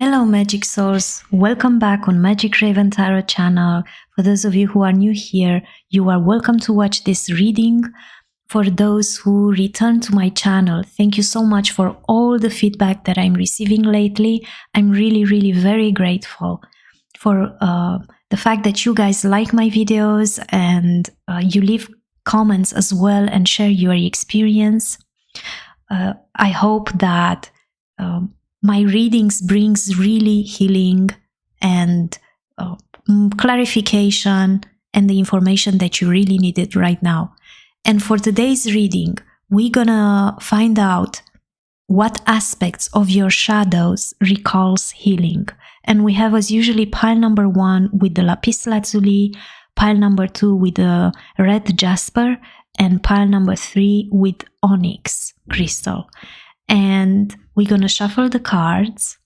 Hello Magic Souls, welcome back on Magic Raven Tarot channel. For those of you who are new here, you are welcome to watch this reading. For those who return to my channel, thank you so much for all the feedback that I'm receiving lately. I'm really very grateful for the fact that you guys like my videos and you leave comments as well and share your experience. I hope that my readings brings really healing and clarification and the information that you really needed right now. And for today's reading, we're gonna find out what aspects of your shadows recalls healing. And we have as usually pile number 1 with the lapis lazuli, pile number 2 with the red jasper, and pile number 3 with onyx crystal. And we're gonna shuffle the cards.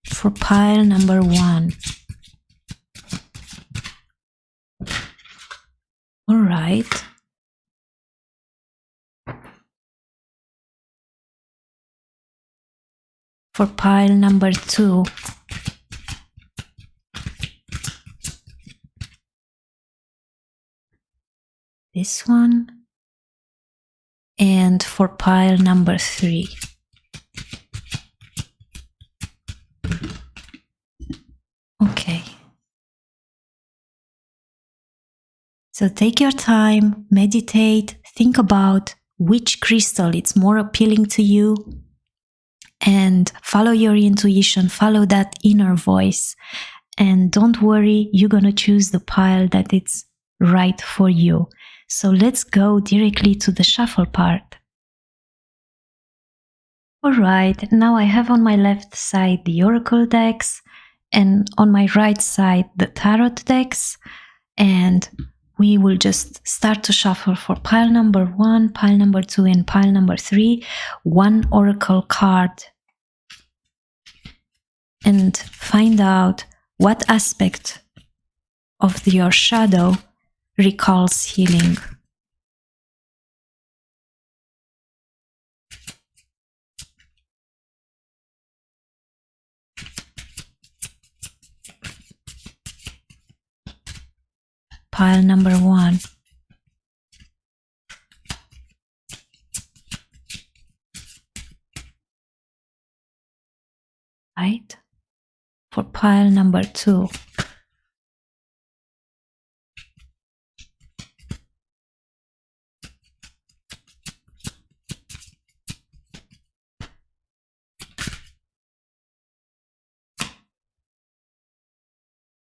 For pile number 1. All right. For pile number 2. This one. And for pile number 3. Okay. So take your time, meditate, think about which crystal is more appealing to you, and follow your intuition, follow that inner voice. And don't worry, you're gonna choose the pile that it's right for you. So let's go directly to the shuffle part. Alright, now I have on my left side the oracle decks and on my right side the tarot decks, and we will just start to shuffle for pile number 1, pile number 2 and pile number 3, one oracle card, and find out what aspect of your shadow recalls healing. Pile number 1. Right? For pile number 2.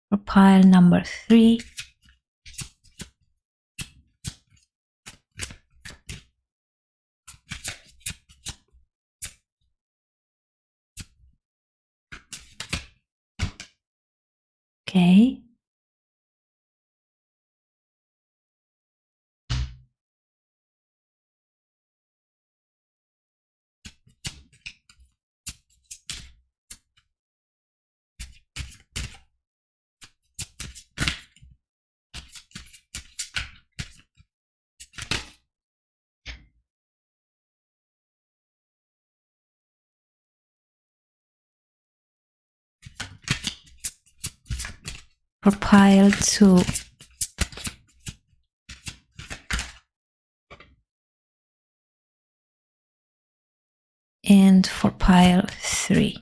For pile number 3. Okay. For pile 2. And for pile 3.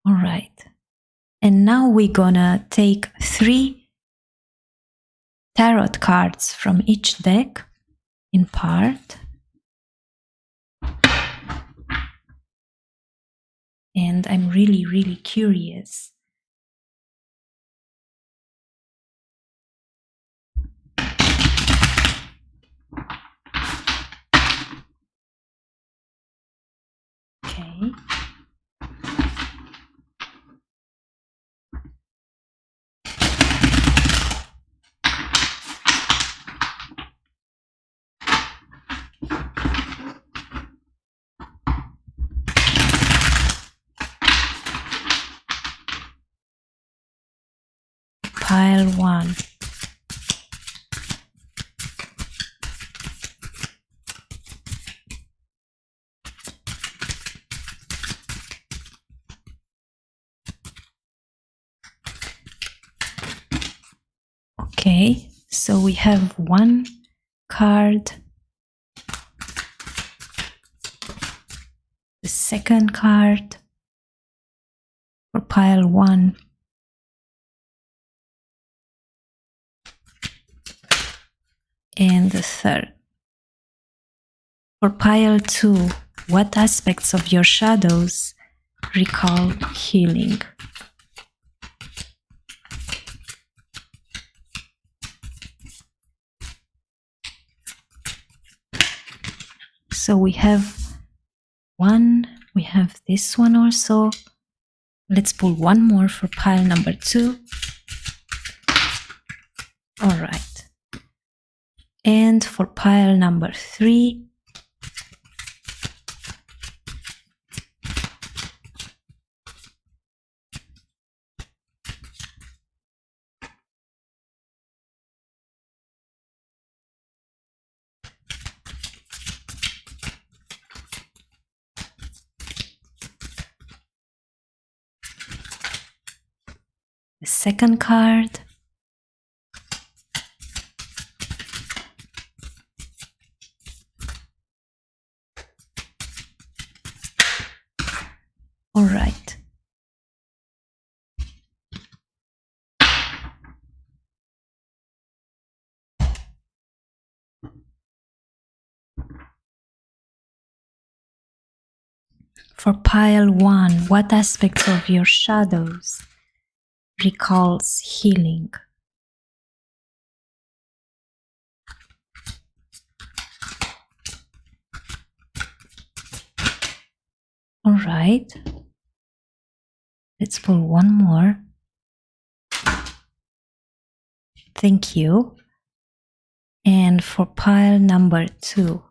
All right. And now we're gonna take 3 tarot cards from each deck in part. And I'm really curious. Okay. pile 1. Okay, so we have one card, the second card for pile 1, and the third. For pile 2, what aspects of your shadows recall healing? So we have one, we have this one also. Let's pull one more for pile number 2. All right. And for pile number 3, the second card, all right. For pile 1, what aspects of your shadows recalls healing? All right. Let's pull one more. Thank you. And for pile number 2,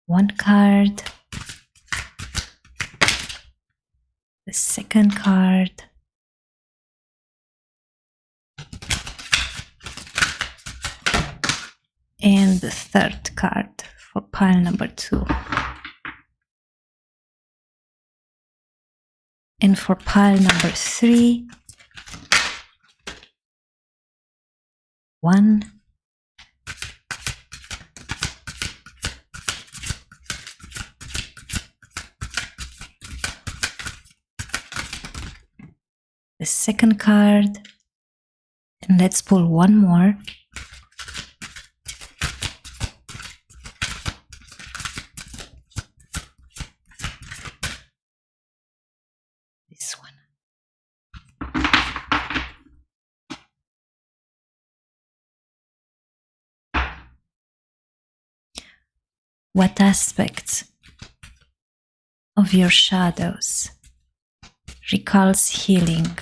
one card, the second card, and the third card for pile number 2. And for pile number 3, 1, the second card, and let's pull one more. This one. What aspects of your shadows recalls healing?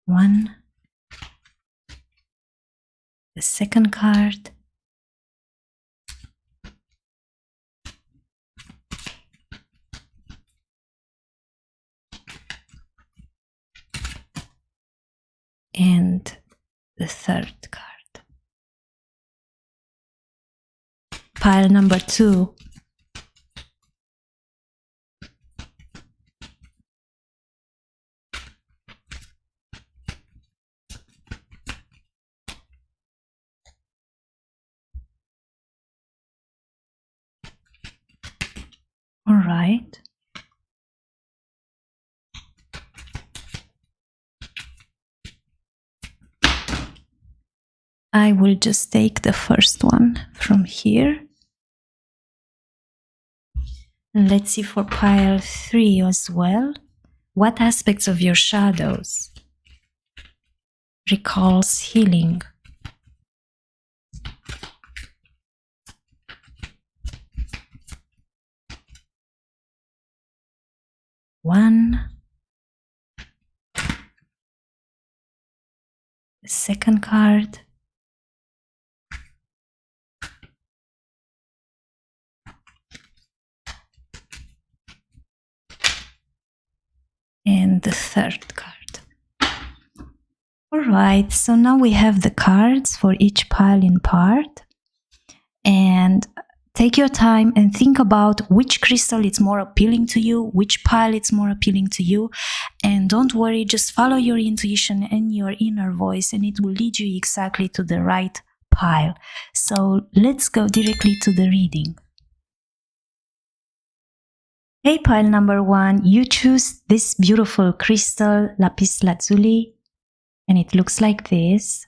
One, the second card, and the third card. Pile number 2. All right. I will just take the first one from here. And let's see for pile 3 as well. What aspects of your shadows recalls healing? One, The second card. And the third card. Alright, so now we have the cards for each pile in part. And take your time and think about which crystal is more appealing to you, which pile is more appealing to you. And don't worry, just follow your intuition and your inner voice, and it will lead you exactly to the right pile. So let's go directly to the reading. Hey, pile number 1, you choose this beautiful crystal, lapis lazuli, and it looks like this.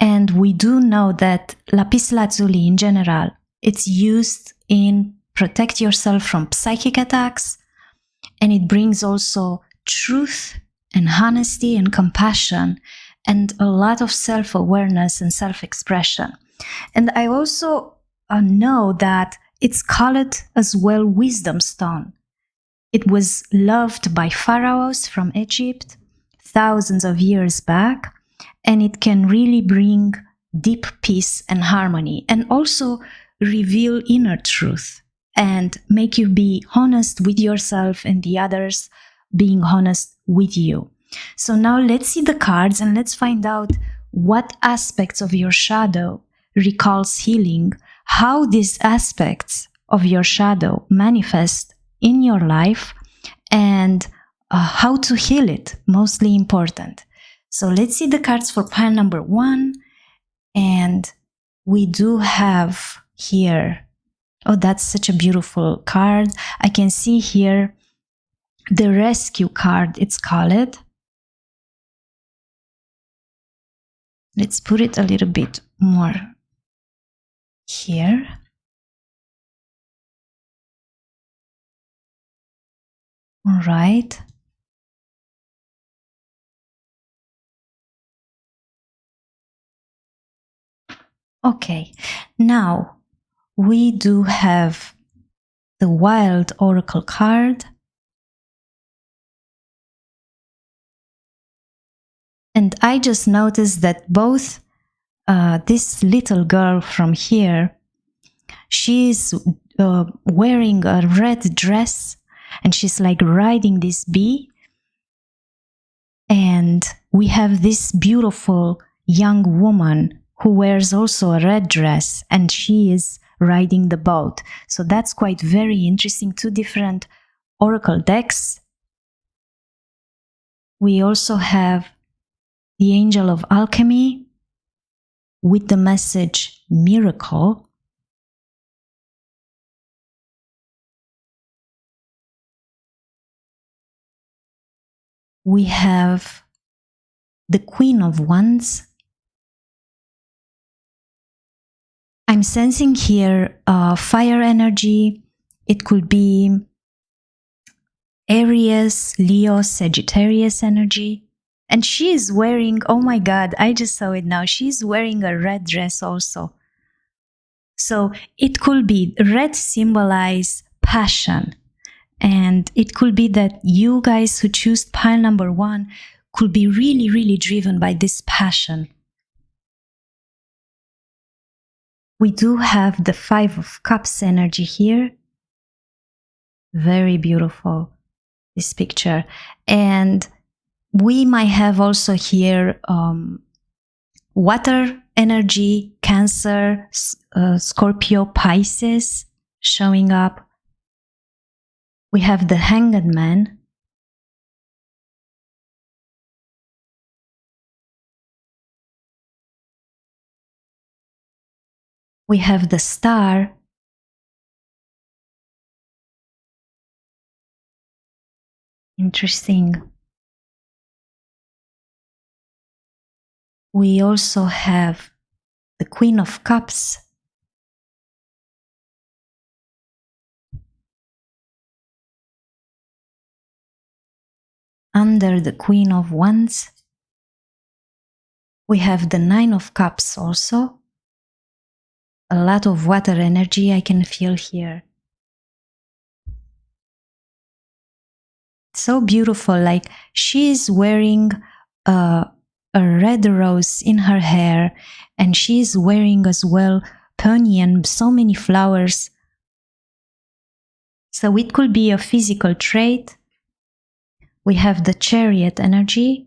And we do know that lapis lazuli in general, it's used in protect yourself from psychic attacks, and it brings also truth and honesty and compassion and a lot of self-awareness and self-expression. And I also know that it's called as well wisdom stone. It was loved by pharaohs from Egypt thousands of years back, and it can really bring deep peace and harmony, and also reveal inner truth and make you be honest with yourself and the others being honest with you. So now let's see the cards and let's find out what aspects of your shadow recalls healing, how these aspects of your shadow manifest in your life, and how to heal it, mostly important. So let's see the cards for pile number 1. And we do have here, oh, that's such a beautiful card. I can see here the rescue card, it's called. Let's put it a little bit more here. All right. Okay, now we do have the Wild Oracle card. And I just noticed that both this little girl from here, she's wearing a red dress and she's like riding this bee. And we have this beautiful young woman who wears also a red dress and she is riding the boat. So that's quite very interesting. 2 different oracle decks. We also have the Angel of Alchemy with the message Miracle. We have the Queen of Wands. I'm sensing here fire energy. It could be Aries, Leo, Sagittarius energy. And she is wearing, oh my God, I just saw it now. She's wearing a red dress also. So it could be red symbolize passion. And it could be that you guys who choose pile number 1 could be really, really driven by this passion. We do have the 5 of Cups energy here. Very beautiful, this picture. And we might have also here water energy, Cancer, Scorpio, Pisces showing up. We have the Hanged Man. We have the Star. Interesting. We also have the Queen of Cups. Under the Queen of Wands, we have the 9 of Cups also. a lot of water energy I can feel here. So beautiful, like she's wearing a red rose in her hair, and she's wearing as well peony and so many flowers. So it could be a physical trait. We have the Chariot energy.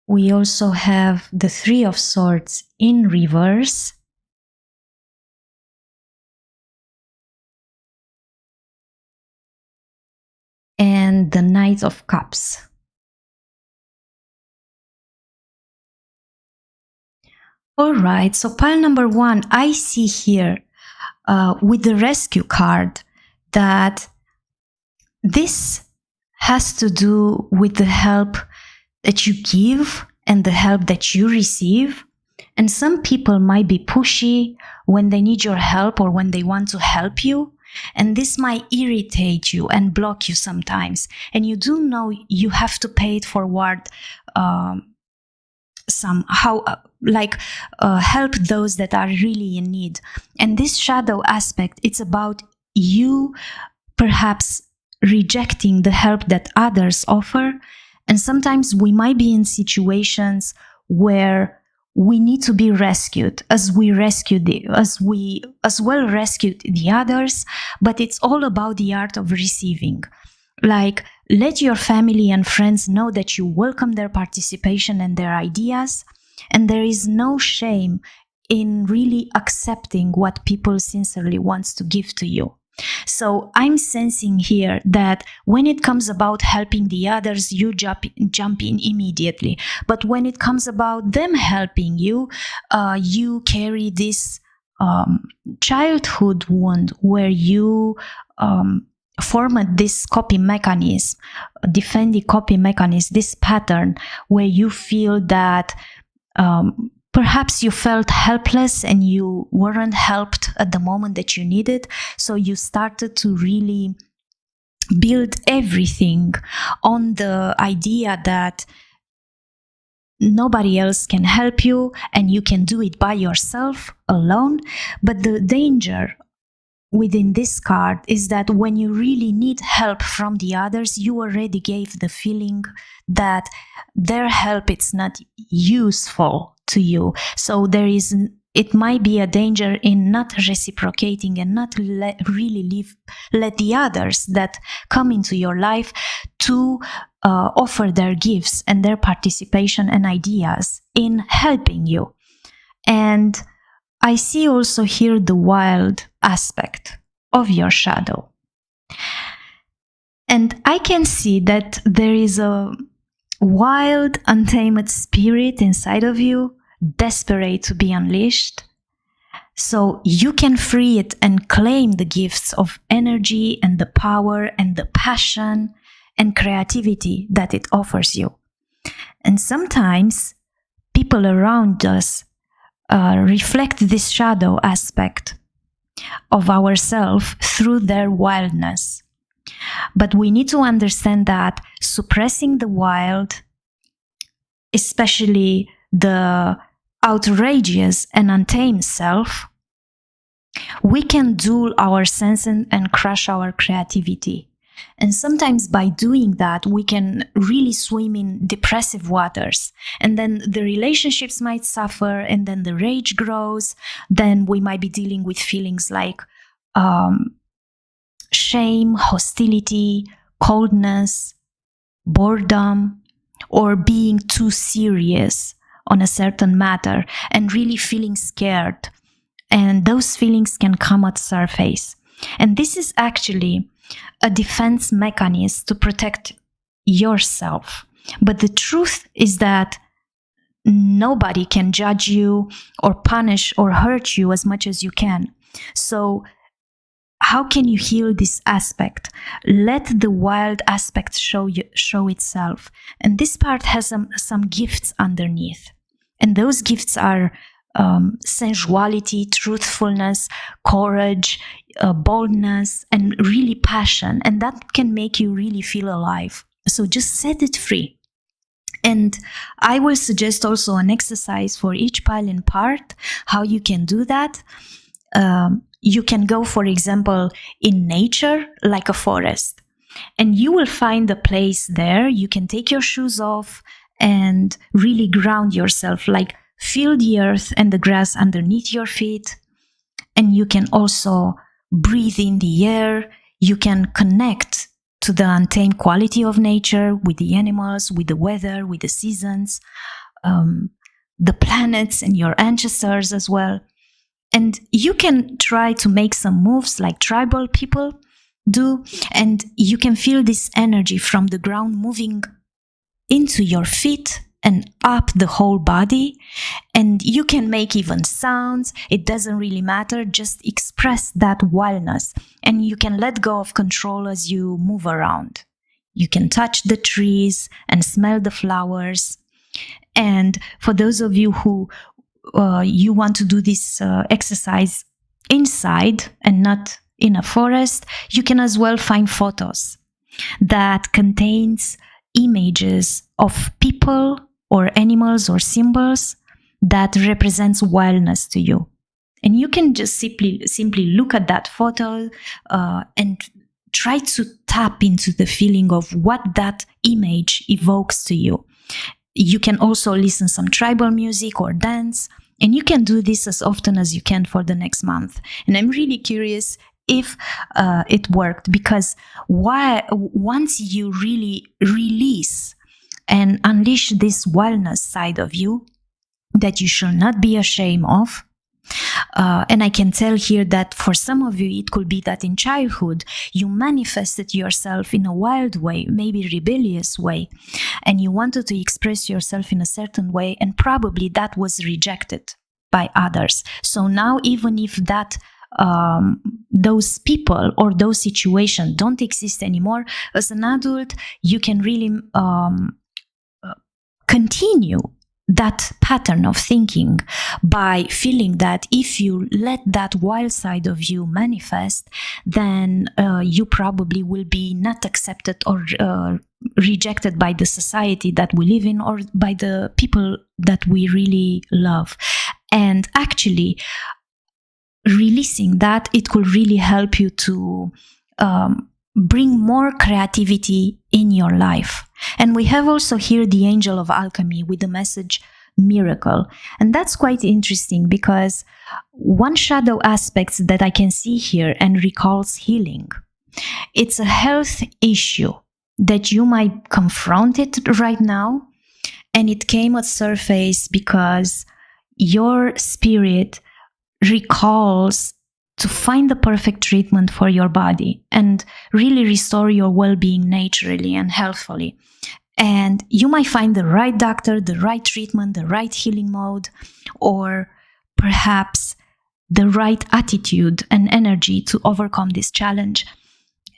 We also have the Three of Swords in reverse. And the Knight of Cups. All right, so pile number one, I see here with the Rescue card that this has to do with the help that you give and the help that you receive. And some people might be pushy when they need your help or when they want to help you. And this might irritate you and block you sometimes. And you do know you have to pay it forward somehow, help those that are really in need. And this shadow aspect, it's about you perhaps rejecting the help that others offer. And sometimes we might be in situations where we need to be rescued, as we rescued as well rescued the others. But it's all about the art of receiving. Like, let your family and friends know that you welcome their participation and their ideas, and there is no shame in really accepting what people sincerely wants to give to you. So I'm sensing here that when it comes about helping the others, you jump in immediately. But when it comes about them helping you, you carry this childhood wound where you formed this copy mechanism, defending copy mechanism, this pattern where you feel that perhaps you felt helpless and you weren't helped at the moment that you needed. So you started to really build everything on the idea that nobody else can help you and you can do it by yourself alone. But the danger within this card is that when you really need help from the others, you already gave the feeling that their help is not useful to you. So it might be a danger in not reciprocating and not really let the others that come into your life to offer their gifts and their participation and ideas in helping you. And I see also here the wild aspect of your shadow. And I can see that there is a wild, untamed spirit inside of you, desperate to be unleashed. So you can free it and claim the gifts of energy and the power and the passion and creativity that it offers you. And sometimes people around us reflect this shadow aspect of ourselves through their wildness. But we need to understand that suppressing the wild, especially the outrageous and untamed self, we can dull our senses and crush our creativity. And sometimes by doing that, we can really swim in depressive waters. And then the relationships might suffer, and then the rage grows. Then we might be dealing with feelings like shame, hostility, coldness, boredom, or being too serious on a certain matter and really feeling scared. And those feelings can come at surface. And this is actually a defense mechanism to protect yourself. But the truth is that nobody can judge you or punish or hurt you as much as you can. So how can you heal this aspect? Let the wild aspect show itself. And this part has some gifts underneath. And those gifts are sensuality, truthfulness, courage, boldness, and really passion. And that can make you really feel alive. So just set it free. And I will suggest also an exercise for each pile and part, how you can do that. You can go, for example, in nature, like a forest, and you will find a place there. You can take your shoes off and really ground yourself, like feel the earth and the grass underneath your feet. And you can also breathe in the air. You can connect to the untamed quality of nature, with the animals, with the weather, with the seasons, the planets, and your ancestors as well. And you can try to make some moves like tribal people do, and you can feel this energy from the ground moving into your feet and up the whole body. And you can make even sounds. It doesn't really matter. Just express that wildness. And you can let go of control as you move around. You can touch the trees and smell the flowers. And for those of you who you want to do this exercise inside and not in a forest, you can as well find photos that contains images of people or animals or symbols that represents wildness to you. And you can just simply look at that photo and try to tap into the feeling of what that image evokes to you. You can also listen some tribal music or dance, and you can do this as often as you can for the next month. And I'm really curious if it worked, because once you really release and unleash this wildness side of you that you shall not be ashamed of, and I can tell here that for some of you, it could be that in childhood, you manifested yourself in a wild way, maybe rebellious way, and you wanted to express yourself in a certain way, and probably that was rejected by others. So now, even if that those people or those situations don't exist anymore, as an adult, you can really continue that pattern of thinking by feeling that if you let that wild side of you manifest, then you probably will be not accepted or rejected by the society that we live in or by the people that we really love. And actually, releasing that, it could really help you to bring more creativity in your life. And we have also here the angel of alchemy with the message miracle. And that's quite interesting, because one shadow aspect that I can see here and recalls healing. It's a health issue that you might confront it right now, and it came at surface because your spirit recalls to find the perfect treatment for your body and really restore your well-being naturally and healthfully. And you might find the right doctor, the right treatment, the right healing mode, or perhaps the right attitude and energy to overcome this challenge.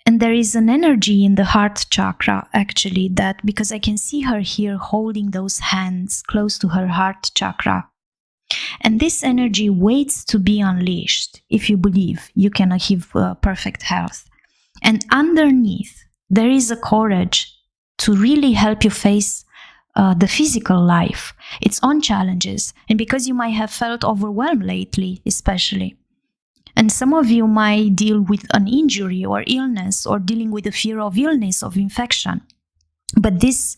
And there is an energy in the heart chakra, actually, that, because I can see her here holding those hands close to her heart chakra. And this energy waits to be unleashed if you believe you can achieve perfect health. And underneath, there is a courage to really help you face the physical life, its own challenges. And because you might have felt overwhelmed lately, especially. And some of you might deal with an injury or illness, or dealing with the fear of illness, of infection. But this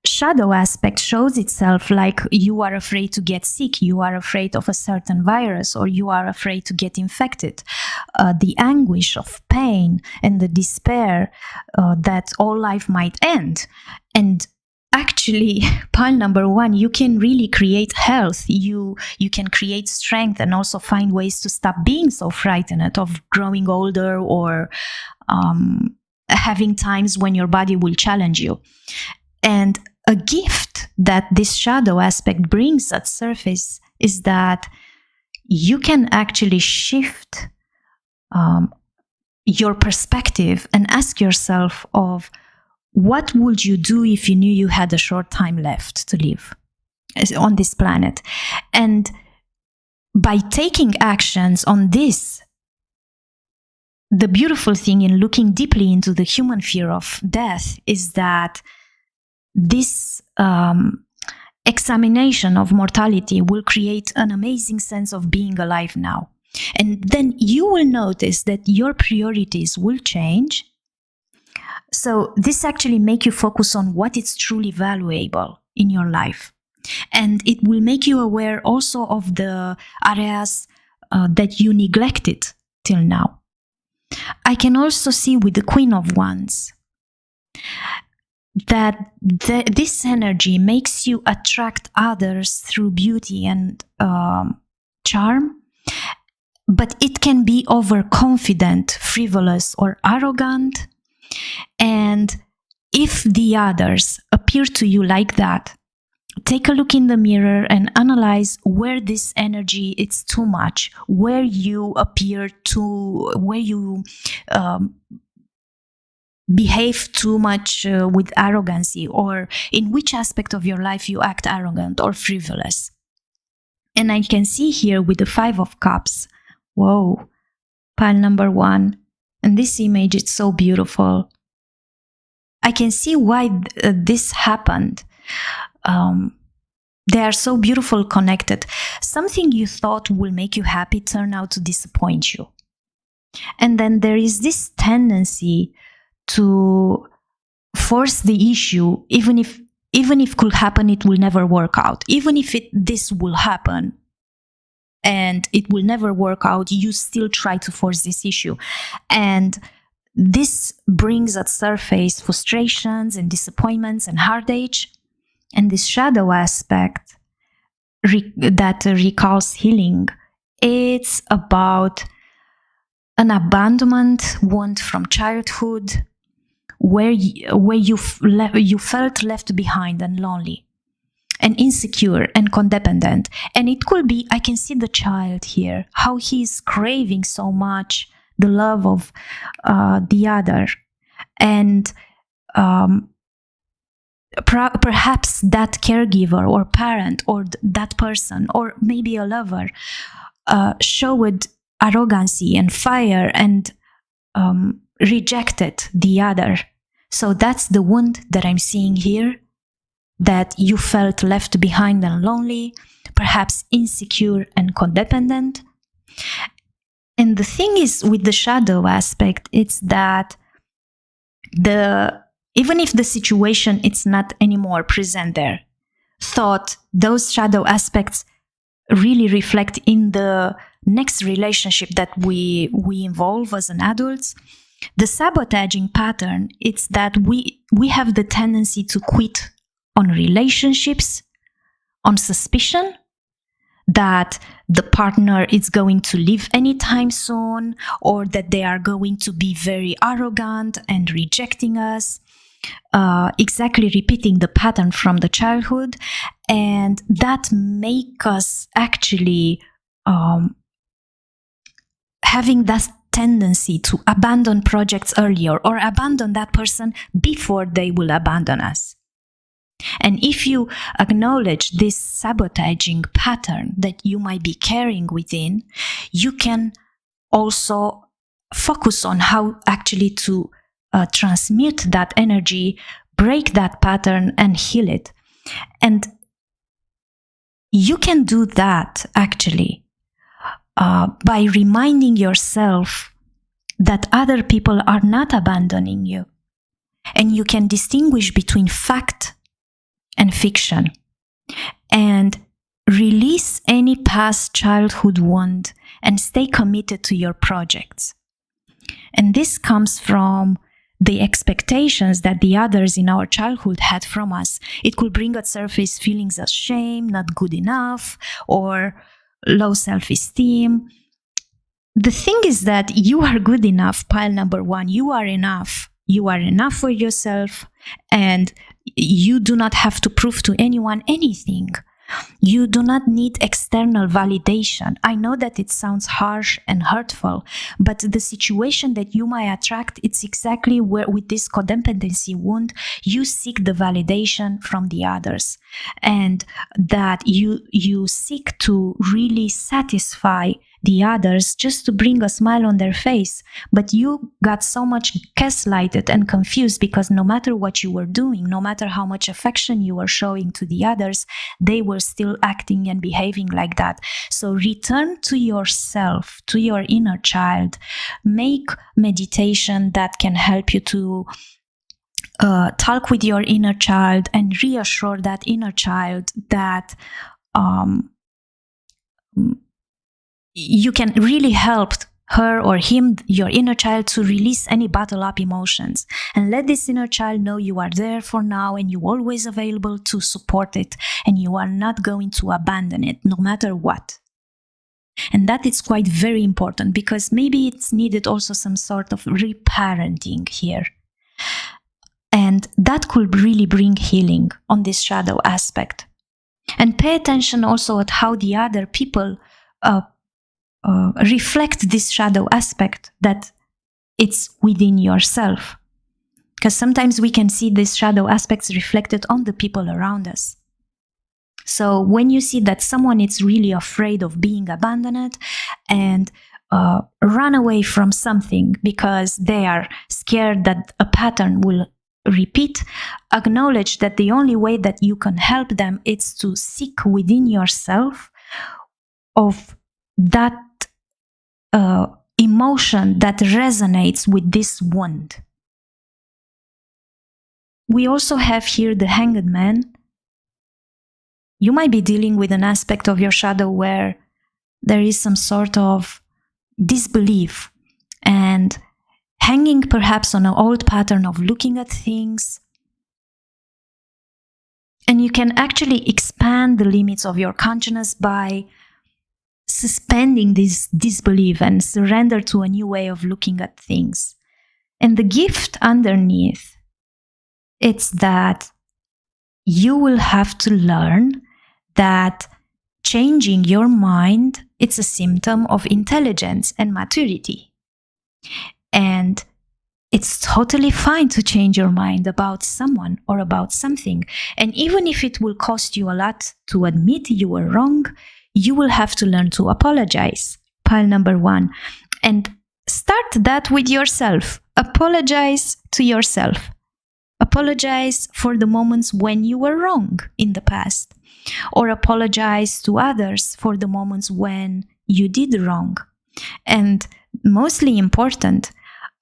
shadow aspect shows itself like you are afraid to get sick, you are afraid of a certain virus, or you are afraid to get infected. The anguish of pain and the despair that all life might end. And actually, pile number one, you can really create health. You can create strength and also find ways to stop being so frightened of growing older or having times when your body will challenge you. And a gift that this shadow aspect brings at surface is that you can actually shift your perspective and ask yourself of what would you do if you knew you had a short time left to live on this planet. And by taking actions on this the beautiful thing in looking deeply into the human fear of death is that this examination of mortality will create an amazing sense of being alive now. And then you will notice that your priorities will change. So this actually make you focus on what is truly valuable in your life. And it will make you aware also of the areas that you neglected till now. I can also see with the Queen of Wands that this energy makes you attract others through beauty and charm, but it can be overconfident, frivolous, or arrogant. And if the others appear to you like that, take a look in the mirror and analyze where this energy is too much, where you appear to, where you behave too much with arrogancy, or in which aspect of your life you act arrogant or frivolous. And I can see here with the 5 of Cups, whoa, pile number 1, and this image is so beautiful. I can see why this happened. They are so beautiful connected. Something you thought will make you happy turned out to disappoint you. And then there is this tendency to force the issue, even if could happen, it will never work out. Even if this will happen and it will never work out, you still try to force this issue. And this brings at surface frustrations and disappointments and heartache. And this shadow aspect that recalls healing, it's about an abandonment wound from childhood, where you felt left behind and lonely and insecure and codependent. And it could be, I can see the child here, how he's craving so much the love of the other. And perhaps that caregiver or parent or that person or maybe a lover showed arrogancy and fire and rejected the other. So that's the wound that I'm seeing here, that you felt left behind and lonely, perhaps insecure and codependent. And the thing is with the shadow aspect, it's that even if the situation it's not anymore present there, those shadow aspects really reflect in the next relationship that we involve as an adults. The sabotaging pattern, it's that we have the tendency to quit on relationships, on suspicion that the partner is going to leave anytime soon, or that they are going to be very arrogant and rejecting us, exactly repeating the pattern from the childhood. And that make us actually having that tendency to abandon projects earlier or abandon that person before they will abandon us. And if you acknowledge this sabotaging pattern that you might be carrying within, you can also focus on how actually to transmute that energy, break that pattern, and heal it. And you can do that actually by reminding yourself that other people are not abandoning you. And you can distinguish between fact and fiction, and release any past childhood wound and stay committed to your projects. And this comes from the expectations that the others in our childhood had from us. It could bring at surface feelings of shame, not good enough, or low self-esteem. The thing is that you are good enough, pile number 1. You are enough. You are enough for yourself, and you do not have to prove to anyone anything. You do not need external validation. I know that it sounds harsh and hurtful, but the situation that you might attract, it's exactly where with this codependency wound, you seek the validation from the others, and that you seek to really satisfy the others just to bring a smile on their face. But you got so much gaslighted and confused because no matter what you were doing, no matter how much affection you were showing to the others, they were still acting and behaving like that. So return to yourself, to your inner child. Make meditation that can help you to talk with your inner child and reassure that inner child that you can really help her or him, your inner child, to release any bottled up emotions, and let this inner child know you are there for now and you're always available to support it, and you are not going to abandon it no matter what. And that is quite very important, because maybe it's needed also some sort of reparenting here. And that could really bring healing on this shadow aspect. And pay attention also at how the other people reflect this shadow aspect, that it's within yourself. Because sometimes we can see these shadow aspects reflected on the people around us. So when you see that someone is really afraid of being abandoned and run away from something because they are scared that a pattern will repeat, acknowledge that the only way that you can help them is to seek within yourself of that emotion that resonates with this wound. We also have here the Hanged Man. You might be dealing with an aspect of your shadow where there is some sort of disbelief and hanging perhaps on an old pattern of looking at things. And you can actually expand the limits of your consciousness by suspending this disbelief and surrender to a new way of looking at things. And the gift underneath, it's that you will have to learn that changing your mind, it's a symptom of intelligence and maturity. And it's totally fine to change your mind about someone or about something. And even if it will cost you a lot to admit you were wrong, you will have to learn to apologize. Pile number 1. And start that with yourself. Apologize to yourself. Apologize for the moments when you were wrong in the past. Or apologize to others for the moments when you did wrong. And mostly important,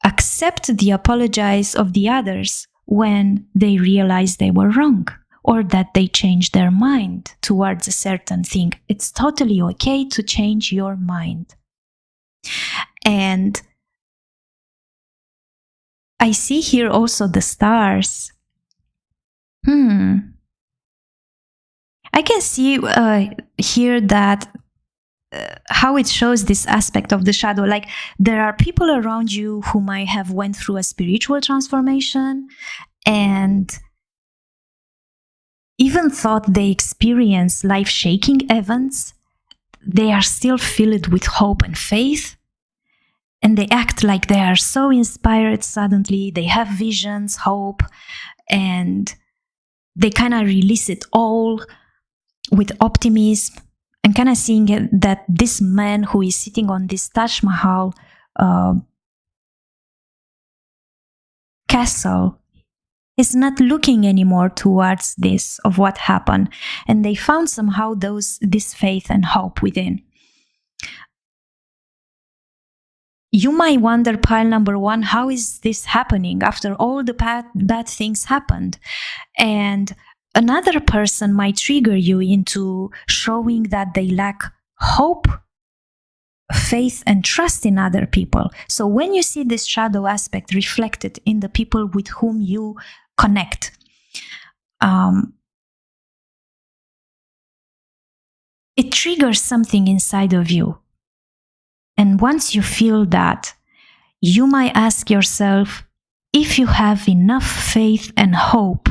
accept the apologies of the others when they realize they were wrong, or that they changed their mind towards a certain thing. It's totally okay to change your mind. And I see here also the stars. I can see here that how it shows this aspect of the shadow. Like, there are people around you who might have went through a spiritual transformation and even thought they experienced life-shaking events. They are still filled with hope and faith, and they act like they are so inspired suddenly. They have visions, hope, and they kind of release it all with optimism. And kind of seeing that this man who is sitting on this Taj Mahal castle is not looking anymore towards this of what happened, and they found somehow this faith and hope within. You might wonder, pile number 1, how is this happening after all the bad things happened? And another person might trigger you into showing that they lack hope, faith, and trust in other people. So when you see this shadow aspect reflected in the people with whom you connect, it triggers something inside of you. And once you feel that, you might ask yourself if you have enough faith and hope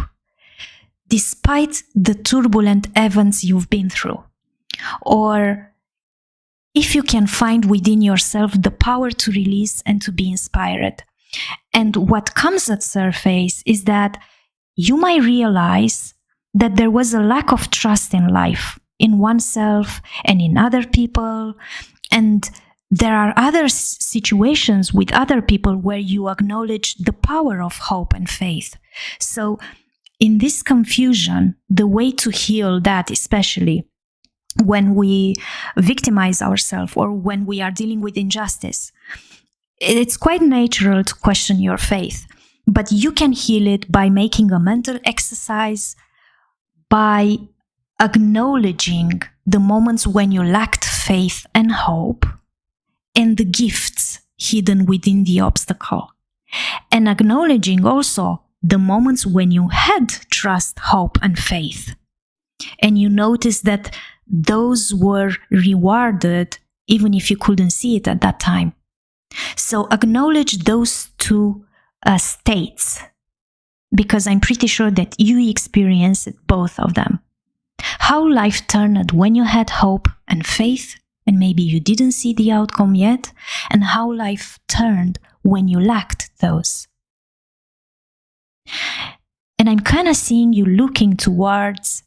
despite the turbulent events you've been through. Or if you can find within yourself the power to release and to be inspired. And what comes at surface is that you might realize that there was a lack of trust in life, in oneself and in other people. And there are other situations with other people where you acknowledge the power of hope and faith. So in this confusion, the way to heal that, especially when we victimize ourselves or when we are dealing with injustice, it's quite natural to question your faith. But you can heal it by making a mental exercise, by acknowledging the moments when you lacked faith and hope and the gifts hidden within the obstacle. And acknowledging also the moments when you had trust, hope, and faith. And you notice that those were rewarded even if you couldn't see it at that time. So acknowledge those two states, because I'm pretty sure that you experienced both of them. How life turned when you had hope and faith, and maybe you didn't see the outcome yet, and how life turned when you lacked those. And I'm kind of seeing you looking towards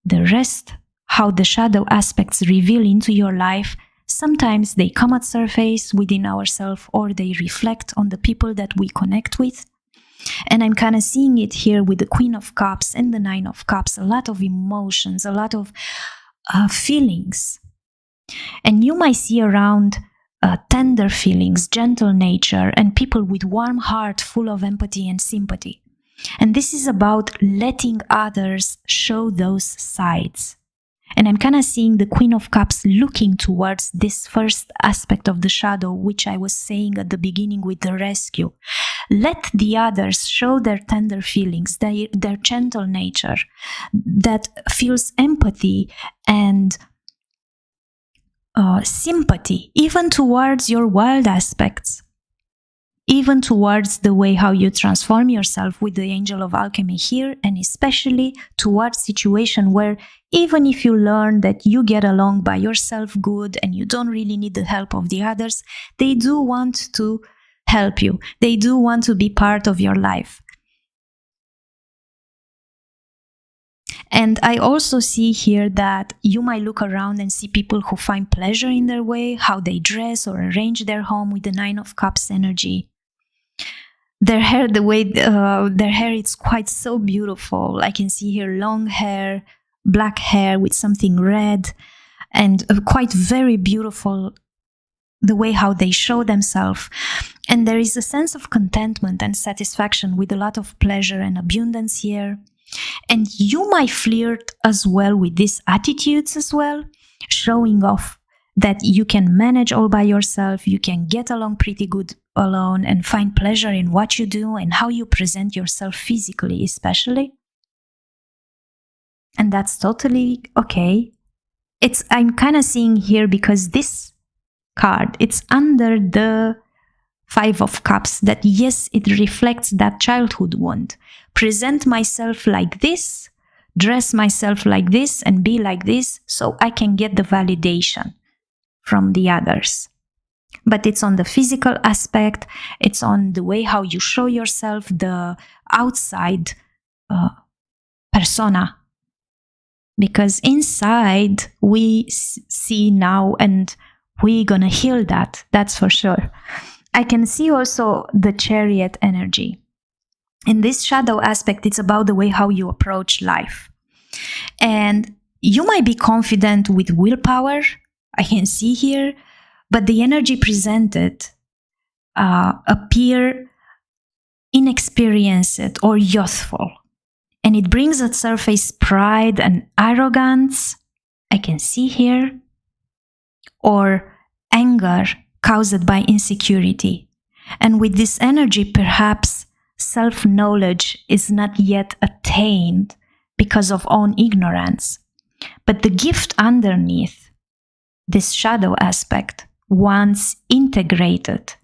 the rest, how the shadow aspects reveal into your life. Sometimes they come at surface within ourselves, or they reflect on the people that we connect with. And I'm kind of seeing it here with the Queen of Cups and the Nine of Cups, a lot of emotions, a lot of feelings. And you might see around tender feelings, gentle nature, and people with warm heart, full of empathy and sympathy. And this is about letting others show those sides. And I'm kind of seeing the Queen of Cups looking towards this first aspect of the shadow, which I was saying at the beginning with the rescue. Let the others show their tender feelings, their gentle nature that feels empathy and sympathy, even towards your wild aspects, even towards the way how you transform yourself with the Angel of Alchemy here, and especially towards situation where even if you learn that you get along by yourself good and you don't really need the help of the others, they do want to help you. They do want to be part of your life. And I also see here that you might look around and see people who find pleasure in their way, how they dress or arrange their home with the Nine of Cups energy. Their hair, the way their hair is quite so beautiful. I can see here long hair, black hair with something red, and quite very beautiful the way how they show themselves. And there is a sense of contentment and satisfaction with a lot of pleasure and abundance here. And you might flirt as well with these attitudes as well, showing off that you can manage all by yourself, you can get along pretty good alone and find pleasure in what you do and how you present yourself physically especially. And that's totally okay. I'm kind of seeing here, because this card, it's under the Five of Cups, that yes, it reflects that childhood wound. Present myself like this, dress myself like this, and be like this, so I can get the validation from the others. But it's on the physical aspect, it's on the way how you show yourself, the outside persona. Because inside we see now, and we're gonna heal that, that's for sure. I can see also the Chariot energy. In this shadow aspect, it's about the way how you approach life. And you might be confident with willpower, I can see here, but the energy presented appear inexperienced or youthful. And it brings at surface pride and arrogance, I can see here, or anger caused by insecurity. And with this energy, perhaps self-knowledge is not yet attained because of own ignorance. But the gift underneath this shadow aspect, once integrated,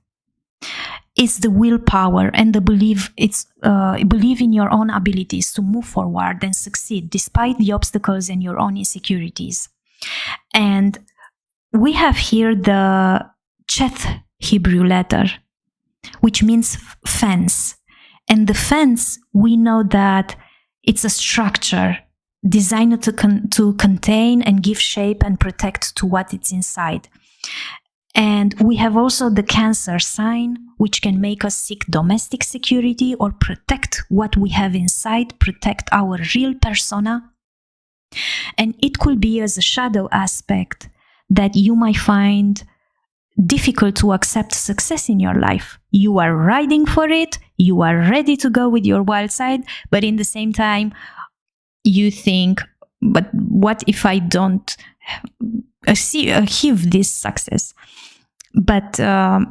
it's the willpower and the belief. It's believe in your own abilities to move forward and succeed despite the obstacles and your own insecurities. And we have here the Chet Hebrew letter, which means fence. And the fence, we know that it's a structure designed to contain and give shape and protect to what it's inside. And we have also the Cancer sign, which can make us seek domestic security or protect what we have inside, protect our real persona. And it could be as a shadow aspect that you might find difficult to accept success in your life. You are riding for it, you are ready to go with your wild side, but in the same time, you think, but what if I don't achieve this success? But I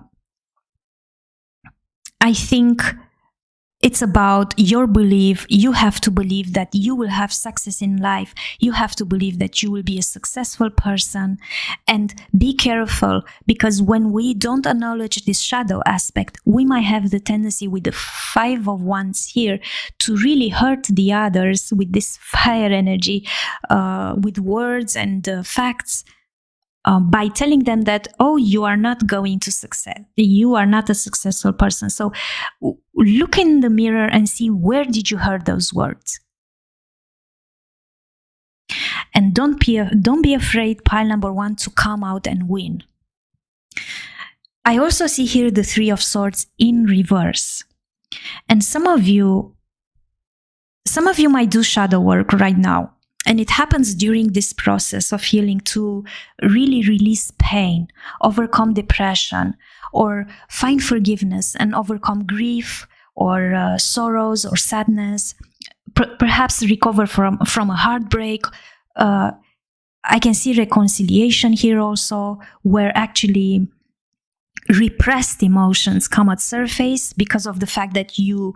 think it's about your belief. You have to believe that you will have success in life. You have to believe that you will be a successful person. And be careful, because when we don't acknowledge this shadow aspect, we might have the tendency with the 5 of Wands here to really hurt the others with this fire energy, with words and facts. By telling them that, oh, you are not going to succeed. You are not a successful person. So look in the mirror and see, where did you hear those words? And don't be afraid, pile number 1, to come out and win. I also see here the 3 of Swords in reverse. And some of you might do shadow work right now. And it happens during this process of healing to really release pain, overcome depression, or find forgiveness and overcome grief or sorrows or sadness, perhaps recover from a heartbreak. I can see reconciliation here also, where actually repressed emotions come at surface because of the fact that you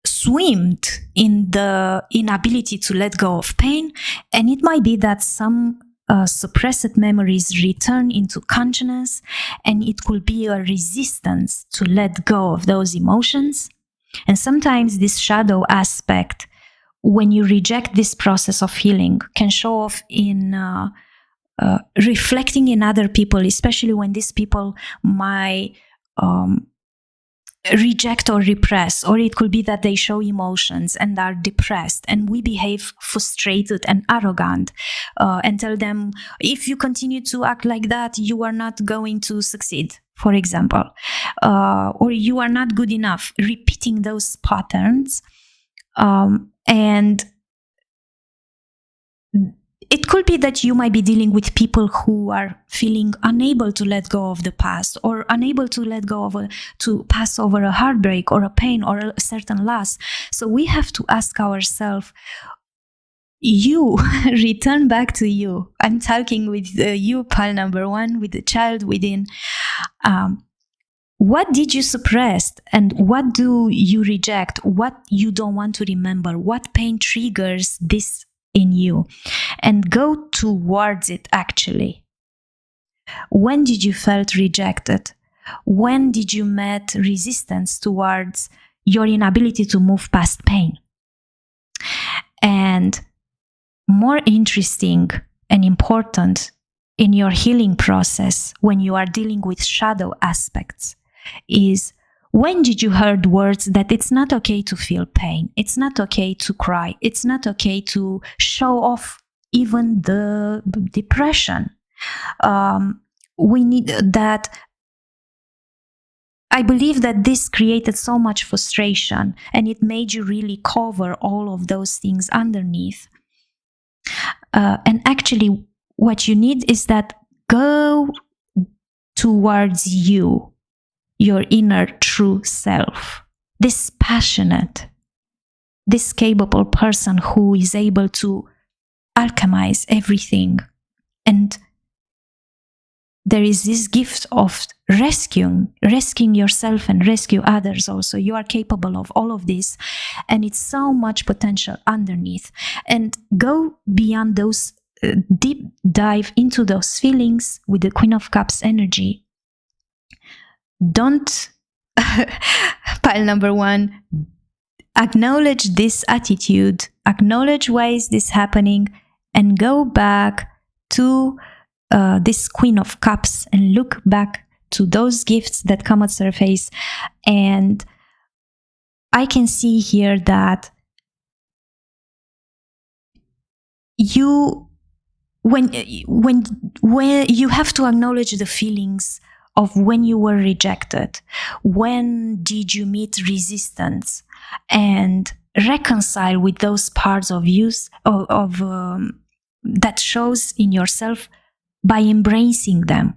swimmed in the inability to let go of pain. And it might be that some suppressed memories return into consciousness, and it could be a resistance to let go of those emotions. And sometimes this shadow aspect, when you reject this process of healing, can show off in reflecting in other people, especially when these people might reject or repress, or it could be that they show emotions and are depressed, and we behave frustrated and arrogant and tell them, if you continue to act like that, you are not going to succeed, for example, or you are not good enough, repeating those patterns. And it could be that you might be dealing with people who are feeling unable to let go of the past, or unable to let go of to pass over a heartbreak or a pain or a certain loss. So we have to ask ourselves, you, return back to you. I'm talking with you, pile number 1, with the child within. What did you suppress, and what do you reject? What you don't want to remember? What pain triggers this in you? And go towards it actually. When did you felt rejected? When did you met resistance towards your inability to move past pain? And more interesting and important in your healing process when you are dealing with shadow aspects is, when did you heard words that it's not okay to feel pain, it's not okay to cry, it's not okay to show off even the depression? We need that. I believe that this created so much frustration, and it made you really cover all of those things underneath. And actually, what you need is that go towards you, your inner true self, this passionate, this capable person who is able to alchemize everything. And there is this gift of rescuing yourself and rescue others also. You are capable of all of this, and it's so much potential underneath. And go beyond those, deep dive into those feelings with the Queen of Cups energy. don't, pile number 1, acknowledge this attitude, acknowledge why is this happening, and go back to this Queen of Cups and look back to those gifts that come at surface. And I can see here that when you have to acknowledge the feelings of when you were rejected, when did you meet resistance, and reconcile with those parts of you that shows in yourself by embracing them.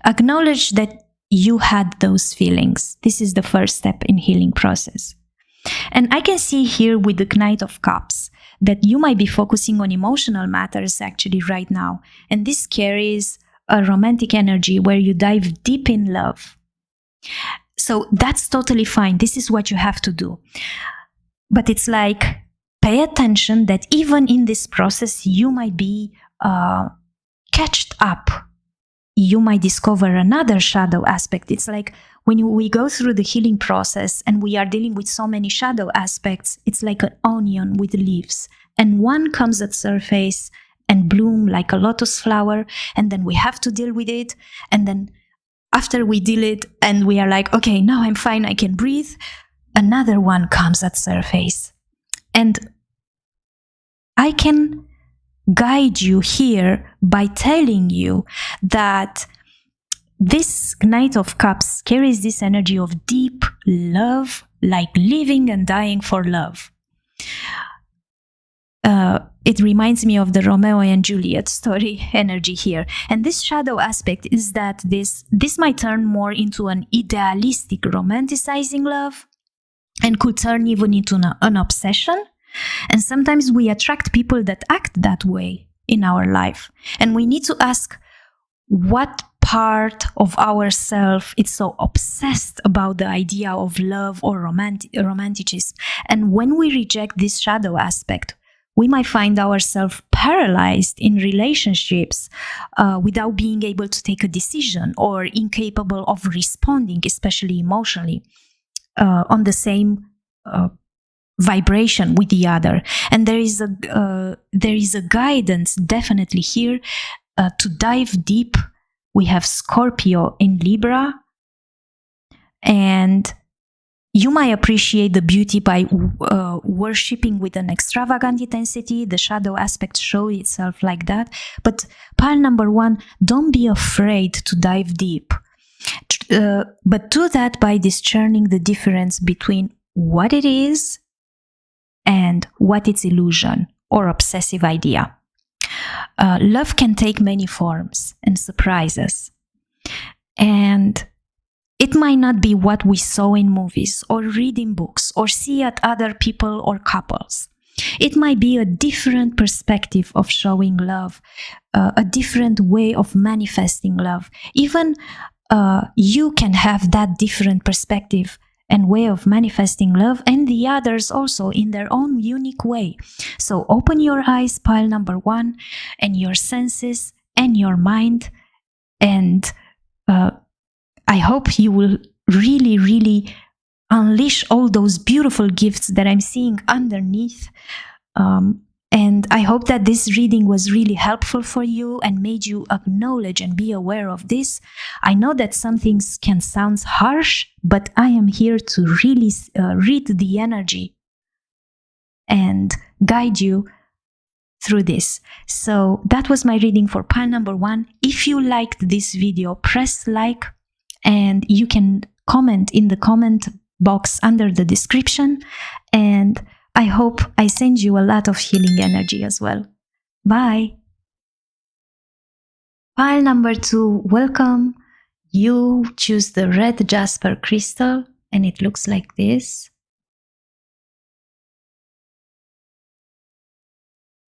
Acknowledge that you had those feelings. This is the first step in healing process. And I can see here with the Knight of Cups that you might be focusing on emotional matters actually right now. And this carries a romantic energy where you dive deep in love. So that's totally fine. This is what you have to do. But it's like, pay attention that even in this process, you might be catched up. You might discover another shadow aspect. It's like when we go through the healing process and we are dealing with so many shadow aspects, it's like an onion with leaves. And one comes at surface and bloom like a lotus flower, and then we have to deal with it. And then after we deal it and we are like, okay, now I'm fine, I can breathe, another one comes at surface. And I can guide you here by telling you that this Knight of Cups carries this energy of deep love, like living and dying for love. It reminds me of the Romeo and Juliet story energy here. And this shadow aspect is that this might turn more into an idealistic romanticizing love and could turn even into an obsession. And sometimes we attract people that act that way in our life. And we need to ask what part of ourself is so obsessed about the idea of love or romanticism. And when we reject this shadow aspect, we might find ourselves paralyzed in relationships without being able to take a decision, or incapable of responding, especially emotionally, on the same vibration with the other. And there is a guidance definitely here to dive deep. We have Scorpio in Libra, and you might appreciate the beauty by worshipping with an extravagant intensity. The shadow aspects show itself like that. But pile number 1, don't be afraid to dive deep. But do that by discerning the difference between what it is and what it's illusion or obsessive idea. Love can take many forms and surprise us. And it might not be what we saw in movies or read in books or see at other people or couples. It might be a different perspective of showing love, a different way of manifesting love. Even you can have that different perspective and way of manifesting love, and the others also in their own unique way. So open your eyes, pile number 1, and your senses and your mind, and I hope you will really, really unleash all those beautiful gifts that I'm seeing underneath. And I hope that this reading was really helpful for you and made you acknowledge and be aware of this. I know that some things can sound harsh, but I am here to really read the energy and guide you through this. So that was my reading for pile number 1. If you liked this video, press like, and you can comment in the comment box under the description. And I hope I send you a lot of healing energy as well. Bye. Pile number 2, welcome. You choose the red jasper crystal, and it looks like this.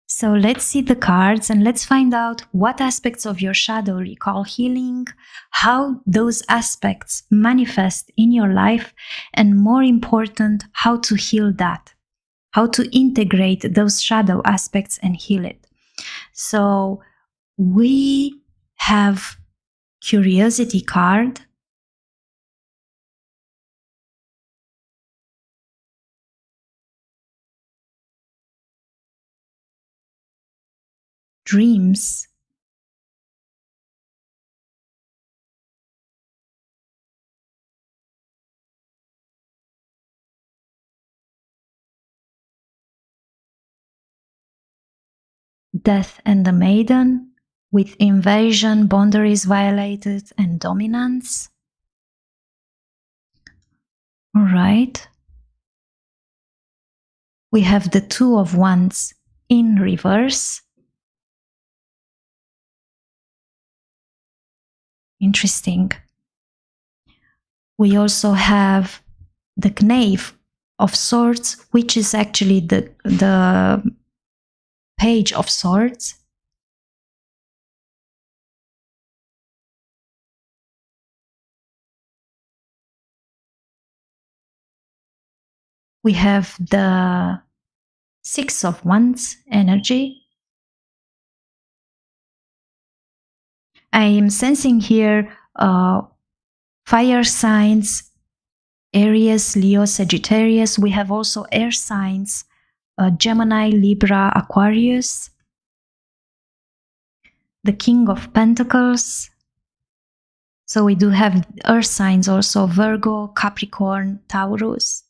So let's see the cards and let's find out what aspects of your shadow recall healing, how those aspects manifest in your life, and more important, how to heal that, how to integrate those shadow aspects and heal it. So we have Curiosity card, dreams, Death and the Maiden, with invasion, boundaries violated, and dominance. All right. We have the Two of Wands in reverse. Interesting. We also have the Knave of Swords, which is actually the Page of Swords. We have the Six of Wands energy. I am sensing here fire signs, Aries, Leo, Sagittarius. We have also air signs, Gemini, Libra, Aquarius. The King of Pentacles. So we do have earth signs also, Virgo, Capricorn, Taurus.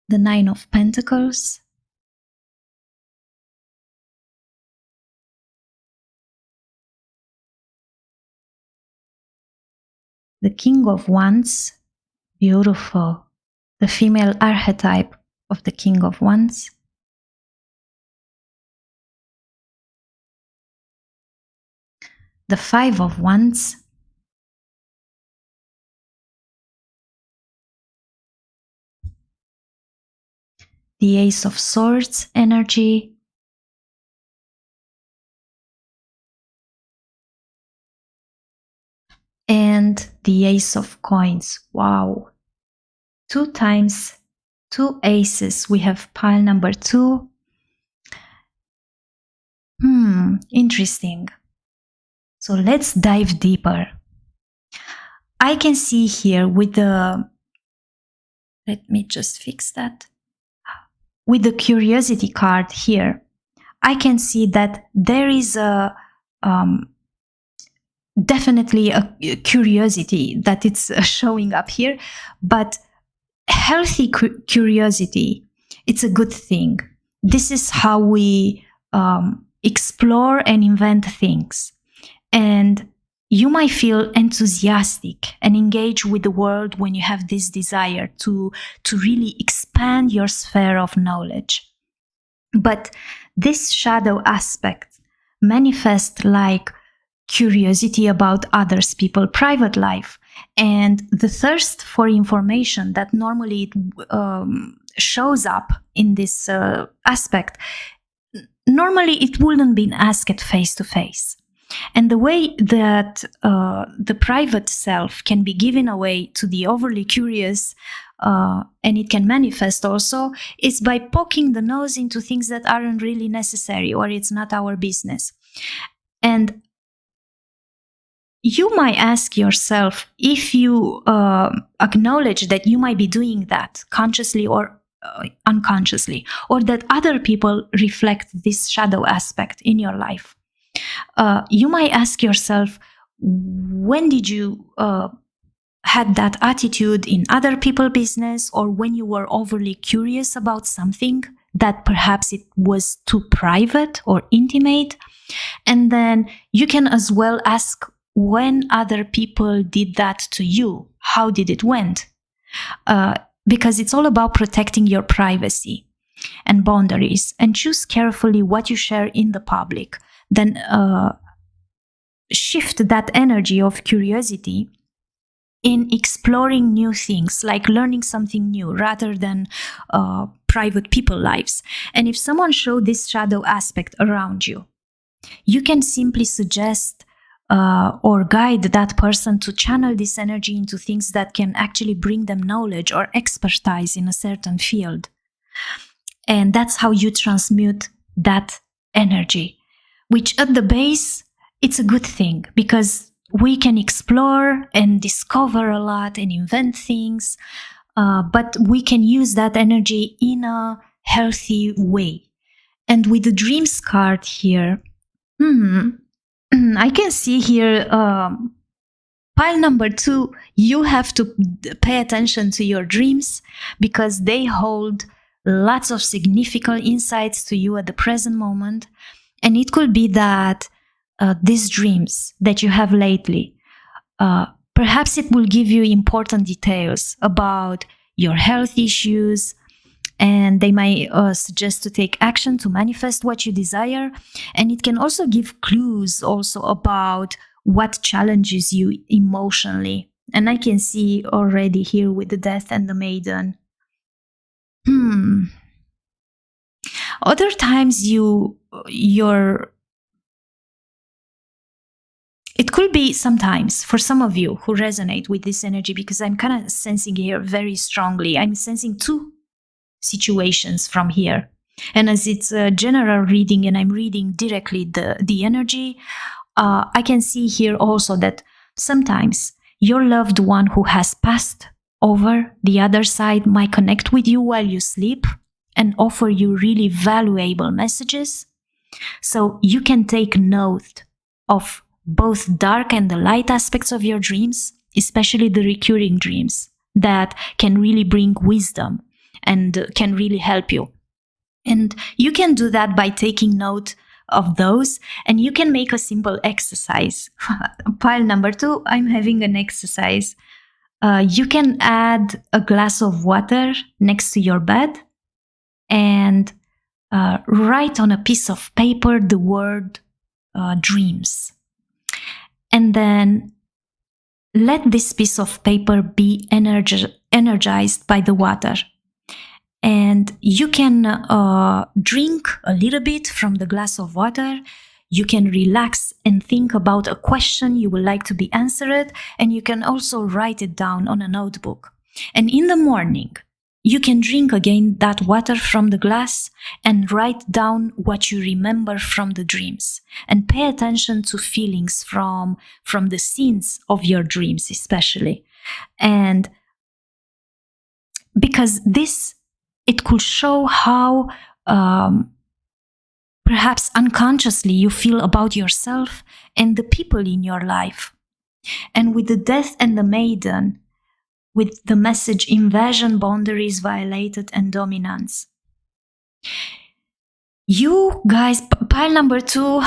The Nine of Pentacles. The King of Wands, beautiful. The female archetype of the King of Wands. The Five of Wands. The Ace of Swords energy. And the Ace of Coins. Wow. 2 times 2 aces. We have pile number 2. Interesting. So let's dive deeper. I can see here with the, let me just fix that. With the curiosity card here, I can see that there is a definitely a curiosity that it's showing up here, but healthy curiosity, it's a good thing. This is how we explore and invent things. And you might feel enthusiastic and engage with the world when you have this desire to really expand your sphere of knowledge. But this shadow aspect manifests like curiosity about others' people's private life, and the thirst for information that normally shows up in this aspect. Normally it wouldn't be asked face to face. And the way that the private self can be given away to the overly curious, and it can manifest also, is by poking the nose into things that aren't really necessary or it's not our business. And you might ask yourself if you acknowledge that you might be doing that consciously or unconsciously, or that other people reflect this shadow aspect in your life. You might ask yourself, when did you had that attitude in other people's business, or when you were overly curious about something that perhaps it was too private or intimate? And then you can as well ask, when other people did that to you, how did it went? Because it's all about protecting your privacy and boundaries, and choose carefully what you share in the public. Then shift that energy of curiosity in exploring new things, like learning something new rather than private people lives. And if someone showed this shadow aspect around you, you can simply suggest or guide that person to channel this energy into things that can actually bring them knowledge or expertise in a certain field. And that's how you transmute that energy, which at the base, it's a good thing, because we can explore and discover a lot and invent things. but we can use that energy in a healthy way. And with the dreams card here, I can see here pile number 2, you have to pay attention to your dreams because they hold lots of significant insights to you at the present moment. And it could be that these dreams that you have lately, perhaps it will give you important details about your health issues, and they might suggest to take action to manifest what you desire. And it can also give clues also about what challenges you emotionally. And I can see already here with the Death and the Maiden. Other times it could be sometimes for some of you who resonate with this energy, because I'm kind of sensing here very strongly. I'm sensing 2 situations from here. And as it's a general reading and I'm reading directly the energy, I can see here also that sometimes your loved one who has passed over the other side might connect with you while you sleep and offer you really valuable messages. So you can take note of both dark and the light aspects of your dreams, especially the recurring dreams that can really bring wisdom and can really help you. And you can do that by taking note of those, and you can make a simple exercise. Pile number 2, I'm having an exercise. You can add a glass of water next to your bed and write on a piece of paper the word dreams. And then let this piece of paper be energized by the water. And you can drink a little bit from the glass of water. You can relax and think about a question you would like to be answered. And you can also write it down on a notebook. And in the morning, you can drink again that water from the glass and write down what you remember from the dreams. And pay attention to feelings from the scenes of your dreams especially. And because it could show how perhaps unconsciously you feel about yourself and the people in your life. And with the Death and the Maiden, with the message invasion, boundaries violated, and dominance. You guys, pile number 2,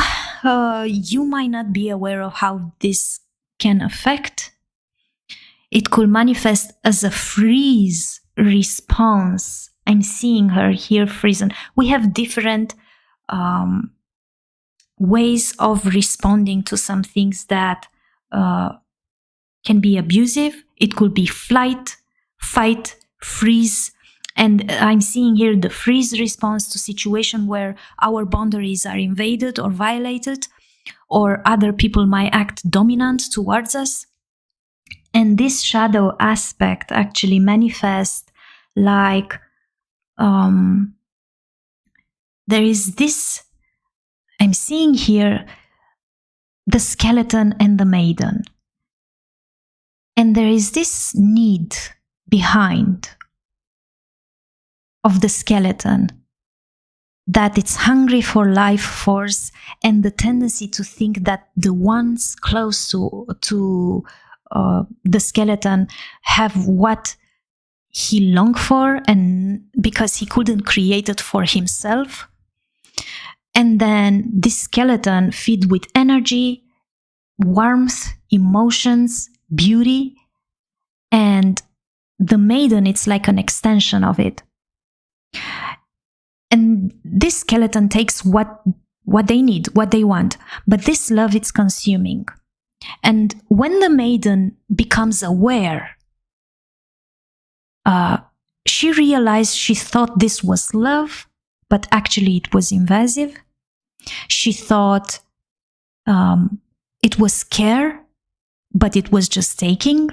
you might not be aware of how this can affect. It could manifest as a freeze response. I'm seeing her here frozen. We have different ways of responding to some things that can be abusive. It could be flight, fight, freeze. And I'm seeing here the freeze response to situation where our boundaries are invaded or violated, or other people might act dominant towards us. And this shadow aspect actually manifests like there is this, I'm seeing here the skeleton and the maiden. And there is this need behind of the skeleton, that it's hungry for life force and the tendency to think that the ones close to the skeleton have what he longed for, and because he couldn't create it for himself. And then this skeleton feed with energy, warmth, emotions, beauty, and the maiden, it's like an extension of it. And this skeleton takes what they need, what they want, but this love, it's consuming. And when the maiden becomes aware, she realized she thought this was love, but actually it was invasive. She thought it was care, but it was just taking.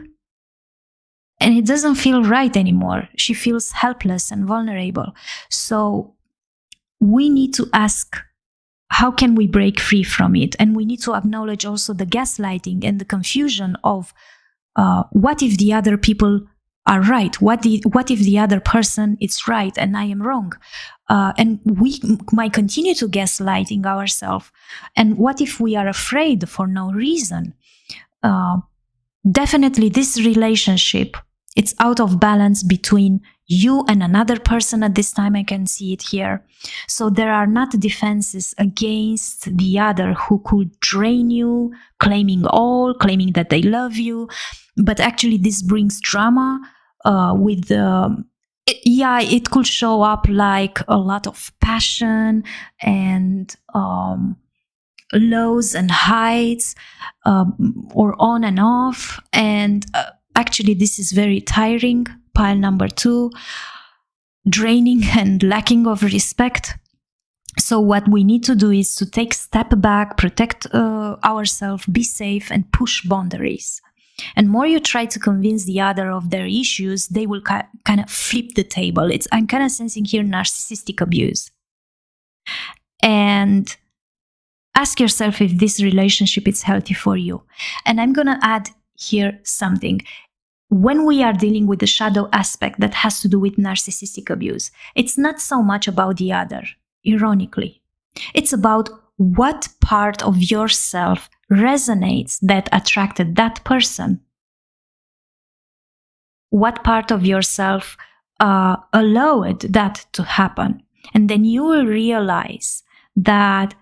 And it doesn't feel right anymore. She feels helpless and vulnerable. So we need to ask, how can we break free from it? And we need to acknowledge also the gaslighting and the confusion of what if the other people are right? What if the other person is right and I am wrong? And we might continue to gaslighting ourselves. And what if we are afraid for no reason? Definitely this relationship, it's out of balance between you and another person at this time. I can see it here. So there are not defenses against the other who could drain you, claiming that they love you. But actually this brings drama it could show up like a lot of passion and lows and heights, or on and off. And actually this is very tiring. Pile number 2, draining and lacking of respect. So what we need to do is to take a step back, protect ourselves, be safe, and push boundaries. And more you try to convince the other of their issues, they will kind of flip the table. I'm kind of sensing here narcissistic abuse. And ask yourself if this relationship is healthy for you. And I'm going to add here something. When we are dealing with the shadow aspect that has to do with narcissistic abuse, it's not so much about the other, ironically. It's about what part of yourself resonates that attracted that person. What part of yourself allowed that to happen? And then you will realize that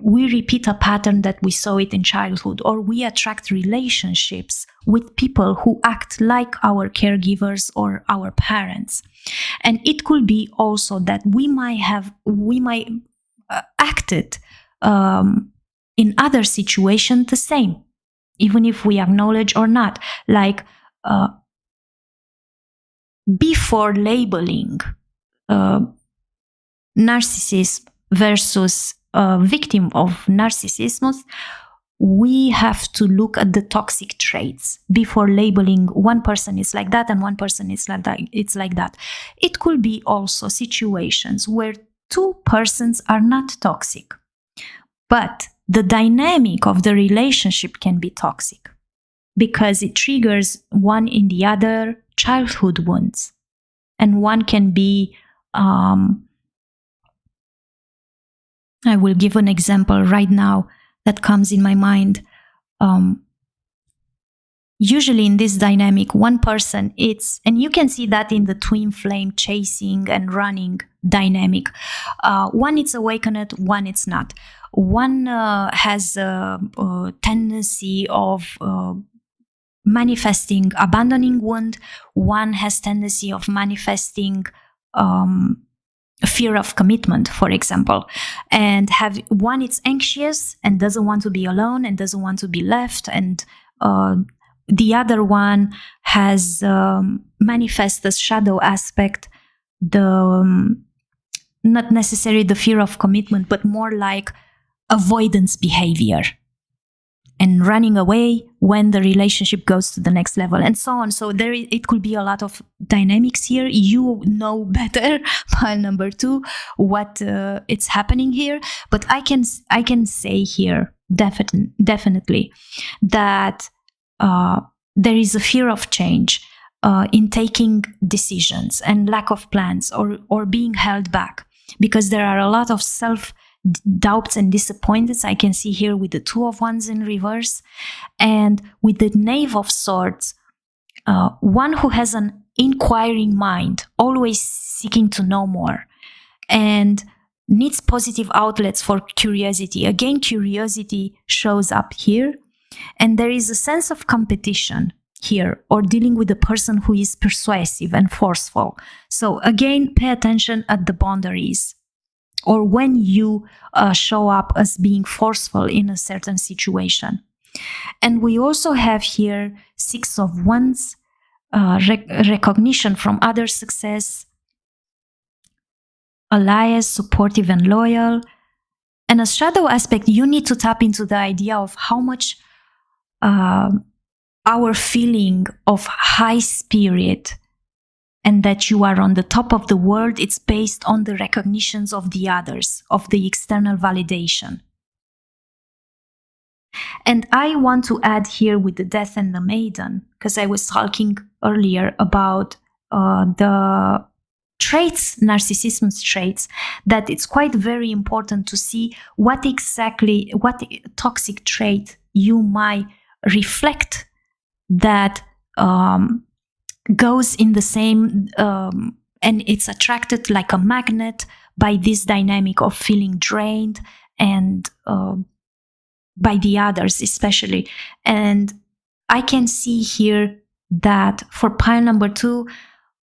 we repeat a pattern that we saw it in childhood, or we attract relationships with people who act like our caregivers or our parents. And it could be also that we might acted in other situations the same, even if we acknowledge or not. Like before labeling narcissism versus victim of narcissism, we have to look at the toxic traits before labeling one person is like that and one person is like that. It's like that. It could be also situations where two persons are not toxic, but the dynamic of the relationship can be toxic because it triggers one in the other childhood wounds. And one can be, I will give an example right now that comes in my mind. Usually in this dynamic, one person, and you can see that in the twin flame chasing and running dynamic. One it's awakened, one it's not. One has a tendency of manifesting abandoning wound. One has tendency of manifesting fear of commitment, for example. And one it's anxious and doesn't want to be alone and doesn't want to be left. And the other one has manifest the shadow aspect, not necessarily the fear of commitment, but more like avoidance behavior and running away when the relationship goes to the next level, and so on. So it could be a lot of dynamics here. You know better, pile number 2, what it's happening here. But I can say here definitely that there is a fear of change in taking decisions and lack of plans or being held back, because there are a lot of self-doubts and disappointments. I can see here with the 2 of Wands in reverse, and with the Knave of Swords, one who has an inquiring mind, always seeking to know more, and needs positive outlets for curiosity. Again, curiosity shows up here. And there is a sense of competition here, or dealing with a person who is persuasive and forceful. So again, pay attention at the boundaries, or when you show up as being forceful in a certain situation. And we also have here 6 of Wands, recognition from other success, allies, supportive and loyal. And a shadow aspect, you need to tap into the idea of how much our feeling of high spirit and that you are on the top of the world, it's based on the recognitions of the others, of the external validation. And I want to add here with the Death and the Maiden, because I was talking earlier about the traits, narcissism traits, that it's quite very important to see what toxic trait you might reflect that goes in the same, and it's attracted like a magnet by this dynamic of feeling drained and by the others especially. And I can see here that for pile number 2,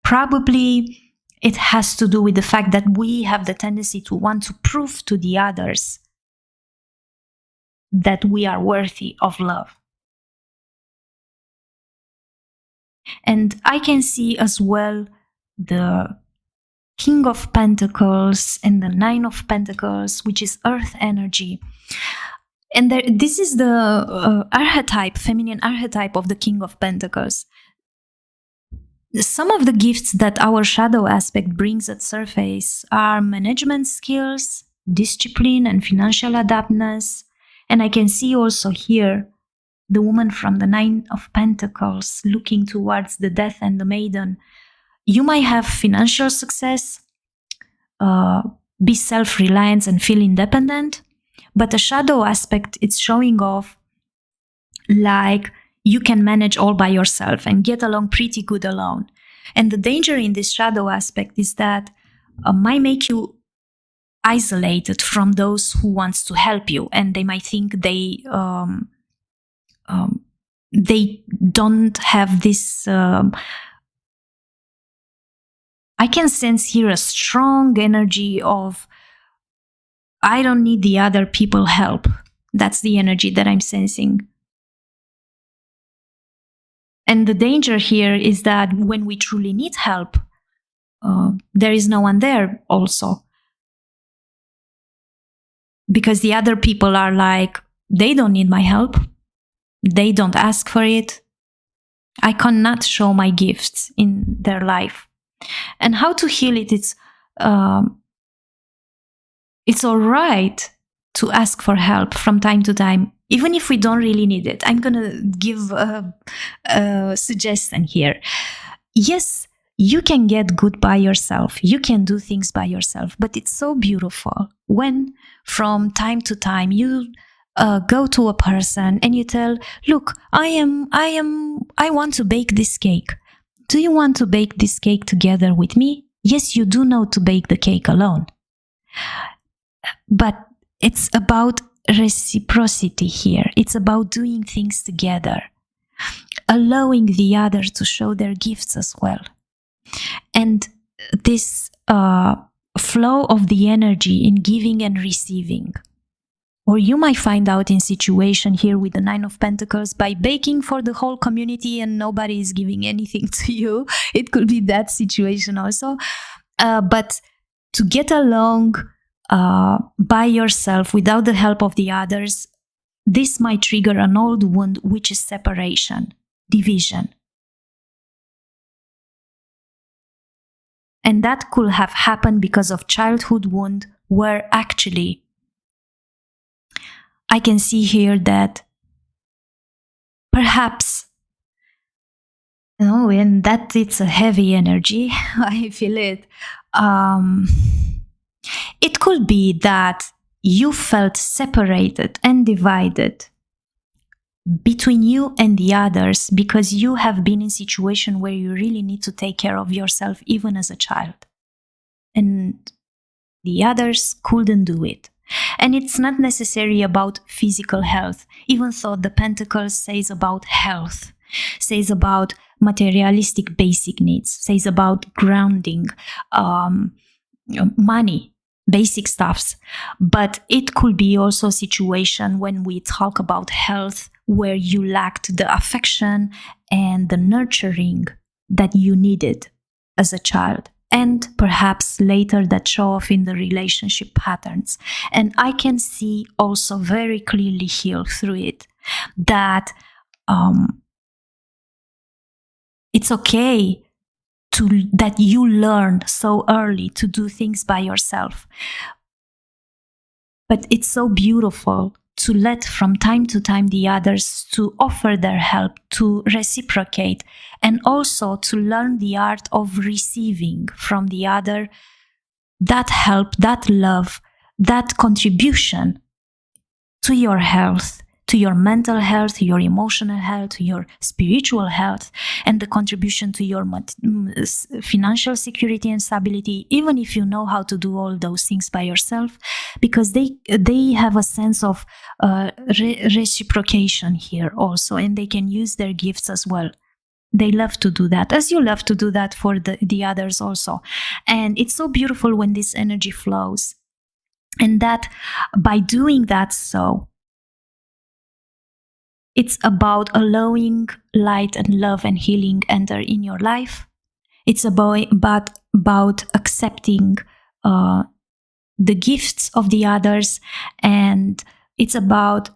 probably it has to do with the fact that we have the tendency to want to prove to the others that we are worthy of love. And I can see as well the King of Pentacles and the Nine of Pentacles, which is earth energy. And this is the archetype, feminine archetype of the King of Pentacles. Some of the gifts that our shadow aspect brings at surface are management skills, discipline, and financial adaptness. And I can see also here the woman from the Nine of Pentacles looking towards the Death and the Maiden. You might have financial success, be self-reliant and feel independent, but the shadow aspect, it's showing off like you can manage all by yourself and get along pretty good alone. And the danger in this shadow aspect is that might make you isolated from those who wants to help you, and they might think they don't have this. I can sense here a strong energy of, I don't need the other people help. That's the energy that I'm sensing. And the danger here is that when we truly need help, there is no one there also. Because the other people are like, they don't need my help. They don't ask for it. I cannot show my gifts in their life. And how to heal it, it's all right to ask for help from time to time, even if we don't really need it. I'm going to give a suggestion here. Yes, you can get good by yourself. You can do things by yourself, but it's so beautiful when from time to time you go to a person and you tell, look, I want to bake this cake. Do you want to bake this cake together with me? Yes, you do know to bake the cake alone. But it's about reciprocity here. It's about doing things together, allowing the other to show their gifts as well. And this flow of the energy in giving and receiving. Or you might find out in situation here with the Nine of Pentacles by baking for the whole community and nobody is giving anything to you. It could be that situation also. But to get along by yourself without the help of the others, this might trigger an old wound, which is separation, division. And that could have happened because of childhood wound, where actually I can see here that perhaps, and that it's a heavy energy, I feel it. It could be that you felt separated and divided between you and the others because you have been in a situation where you really need to take care of yourself even as a child. And the others couldn't do it. And it's not necessarily about physical health, even though the Pentacles says about health, says about materialistic basic needs, says about grounding, money, basic stuffs. But it could be also a situation when we talk about health where you lacked the affection and the nurturing that you needed as a child. And perhaps later that show off in the relationship patterns. And I can see also very clearly here through it that it's okay that you learned so early to do things by yourself. But it's so beautiful to let from time to time the others to offer their help, to reciprocate, and also to learn the art of receiving from the other that help, that love, that contribution to your health, to your mental health, to your emotional health, to your spiritual health, and the contribution to your financial security and stability, even if you know how to do all those things by yourself, because they have a sense of reciprocation here also, and they can use their gifts as well. They love to do that, as you love to do that for the others also. And it's so beautiful when this energy flows. And that by doing that, so it's about allowing light and love and healing enter in your life. It's about accepting the gifts of the others, and it's about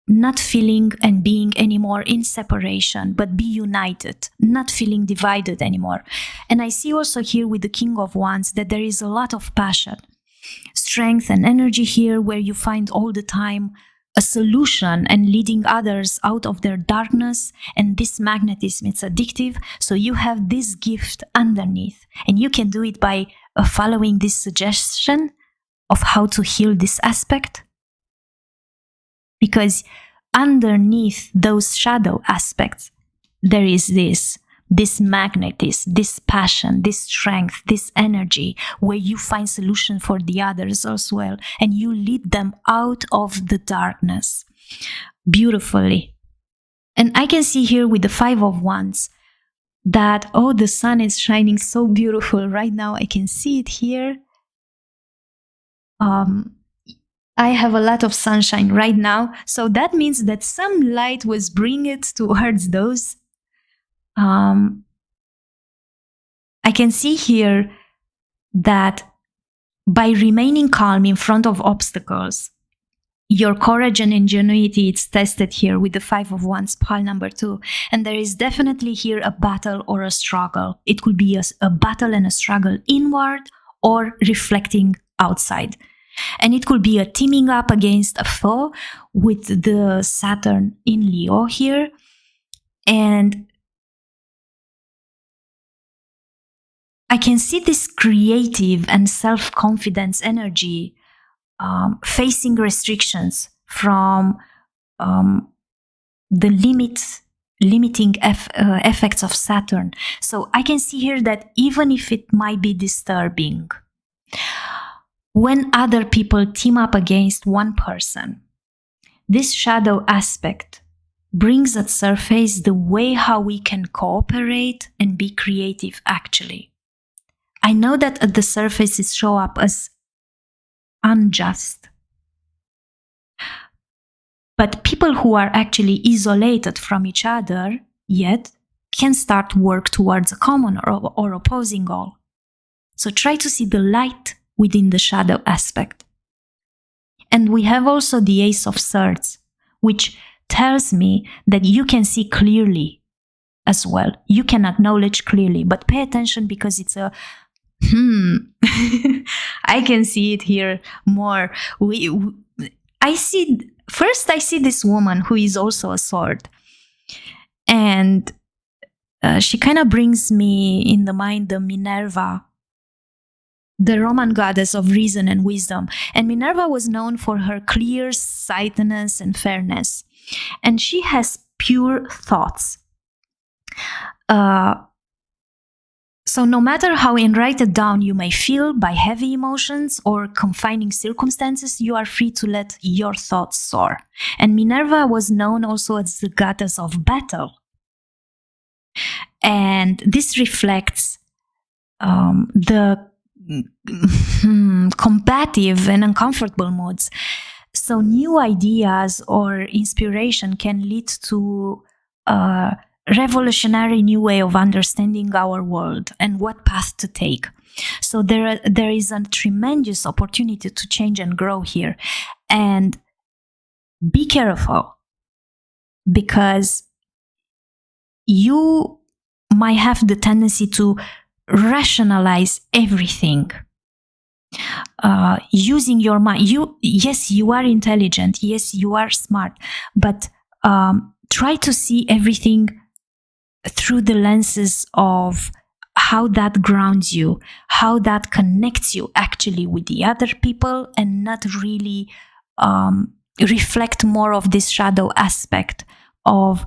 not feeling and being anymore in separation, but be united, not feeling divided anymore. And I see also here with the King of Wands that there is a lot of passion, strength and energy here, where you find all the time a solution and leading others out of their darkness. And this magnetism, it's addictive. So you have this gift underneath, and you can do it by following this suggestion of how to heal this aspect. Because underneath those shadow aspects, there is this magnetism, this passion, this strength, this energy, where you find solution for the others as well, and you lead them out of the darkness beautifully. And I can see here with the Five of Wands that, oh, the sun is shining so beautiful right now. I can see it here. I have a lot of sunshine right now, so that means that some light was bringing it towards those. I can see here that by remaining calm in front of obstacles, your courage and ingenuity is tested here with the Five of Wands, pile number 2. And there is definitely here a battle or a struggle. It could be a battle and a struggle inward or reflecting outside. And it could be a teaming up against a foe with the Saturn in Leo here. And I can see this creative and self-confidence energy facing restrictions from the limiting effects of Saturn. So I can see here that even if it might be disturbing, when other people team up against one person, this shadow aspect brings at surface the way how we can cooperate and be creative actually. I know that at the surface it shows up as unjust. But people who are actually isolated from each other yet can start work towards a common or opposing goal. So try to see the light within the shadow aspect. And we have also the Ace of Swords, which tells me that you can see clearly as well. You can acknowledge clearly, but pay attention because it's a I can see it here more. I see this woman who is also a sword, and she kind of brings me in the mind the Minerva, the Roman goddess of reason and wisdom. And Minerva was known for her clear sightedness and fairness, and she has pure thoughts. So no matter how enwrited down you may feel by heavy emotions or confining circumstances, you are free to let your thoughts soar. And Minerva was known also as the goddess of battle. And this reflects the combative and uncomfortable moods. So new ideas or inspiration can lead to revolutionary new way of understanding our world and what path to take. So there is a tremendous opportunity to change and grow here. And be careful, because you might have the tendency to rationalize everything using your mind. Yes, you are intelligent. Yes, you are smart, but try to see everything through the lenses of how that grounds you, how that connects you actually with the other people, and not really reflect more of this shadow aspect of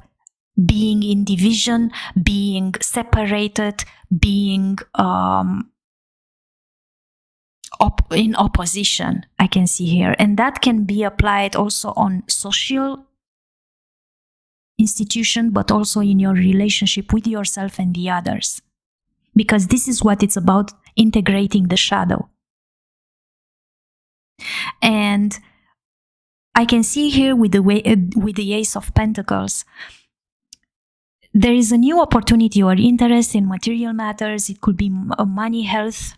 being in division, being separated, being in opposition, I can see here. And that can be applied also on social institution, but also in your relationship with yourself and the others. Because this is what it's about, integrating the shadow. And I can see here with the Ace of Pentacles, there is a new opportunity or interest in material matters. It could be money, health,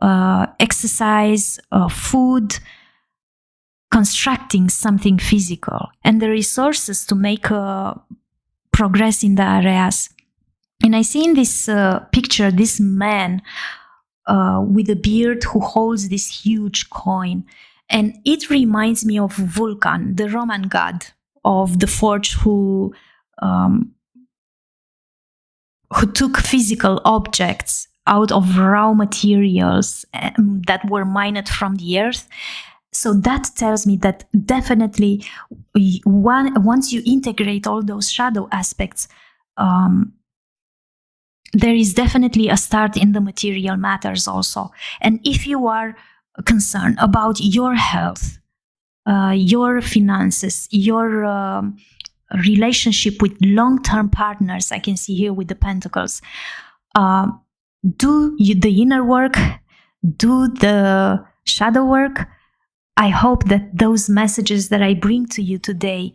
exercise, food, constructing something physical, and the resources to make progress in the areas. And I see in this picture this man with a beard who holds this huge coin. And it reminds me of Vulcan, the Roman god of the forge, who took physical objects out of raw materials that were mined from the earth. So that tells me that definitely once you integrate all those shadow aspects, there is definitely a start in the material matters also. And if you are concerned about your health, your finances, your relationship with long-term partners, I can see here with the Pentacles, do the inner work, do the shadow work. I hope that those messages that I bring to you today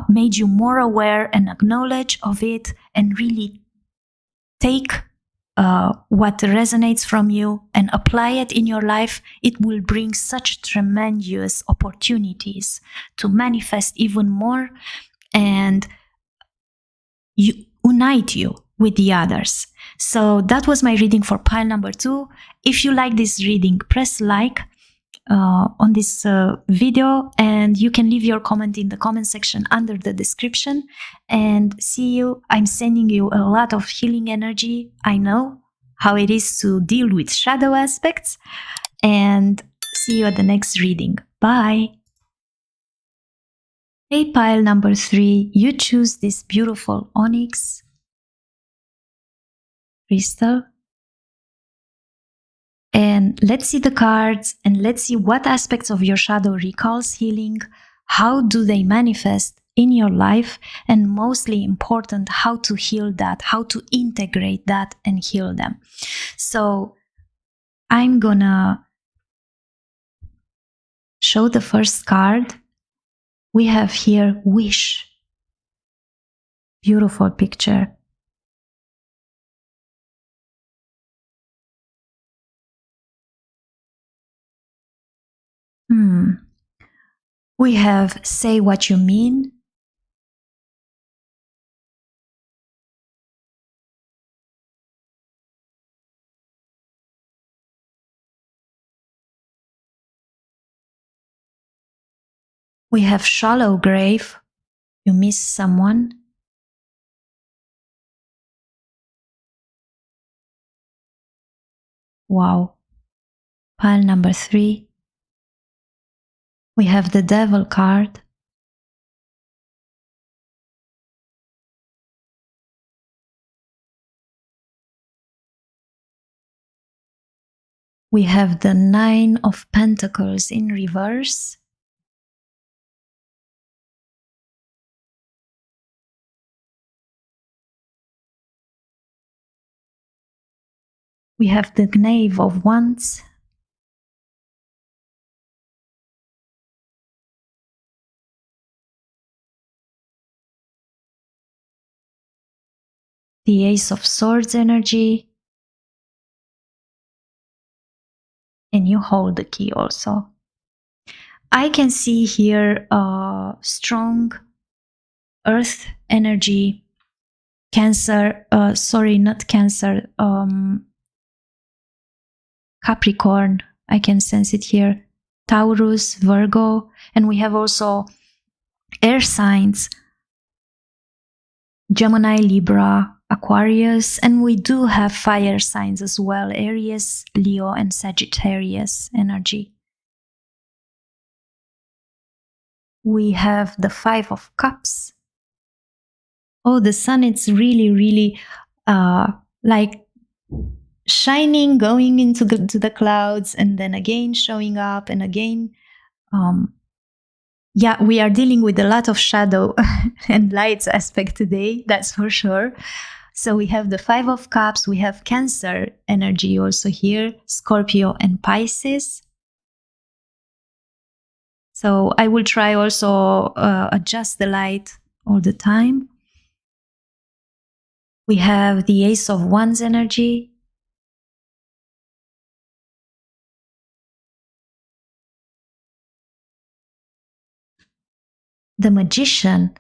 made you more aware and acknowledge of it, and really take what resonates from you and apply it in your life. It will bring such tremendous opportunities to manifest even more and unite you with the others. So that was my reading for pile number 2. If you like this reading, press like on this video, and you can leave your comment in the comment section under the description. And see you. I'm sending you a lot of healing energy. I know how it is to deal with shadow aspects, and see you at the next reading. Bye. Hey, pile number 3, you choose this beautiful onyx crystal. And let's see the cards, and let's see what aspects of your shadow recalls healing. How do they manifest in your life? And mostly important, how to heal that, how to integrate that and heal them. So I'm gonna show the first card. We have here wish. Beautiful picture. We have say what you mean. We have shallow grave. You miss someone. Wow. Pile number 3. We have the devil card. We have the 9 of Pentacles in reverse. We have the Knave of Wands. The Ace of Swords energy. And you hold the key also. I can see here strong earth energy, Cancer, sorry, not Cancer, Capricorn, I can sense it here. Taurus, Virgo, and we have also air signs, Gemini, Libra, Aquarius, and we do have fire signs as well, Aries, Leo, and Sagittarius energy. We have the Five of Cups. Oh, the sun, it's really like shining, going into the clouds, and then again showing up, and again. Yeah, we are dealing with a lot of shadow and lights aspect today, that's for sure. So we have the Five of Cups, we have Cancer energy also here, Scorpio and Pisces. So I will try also adjust the light all the time. We have the Ace of Wands energy. The Magician,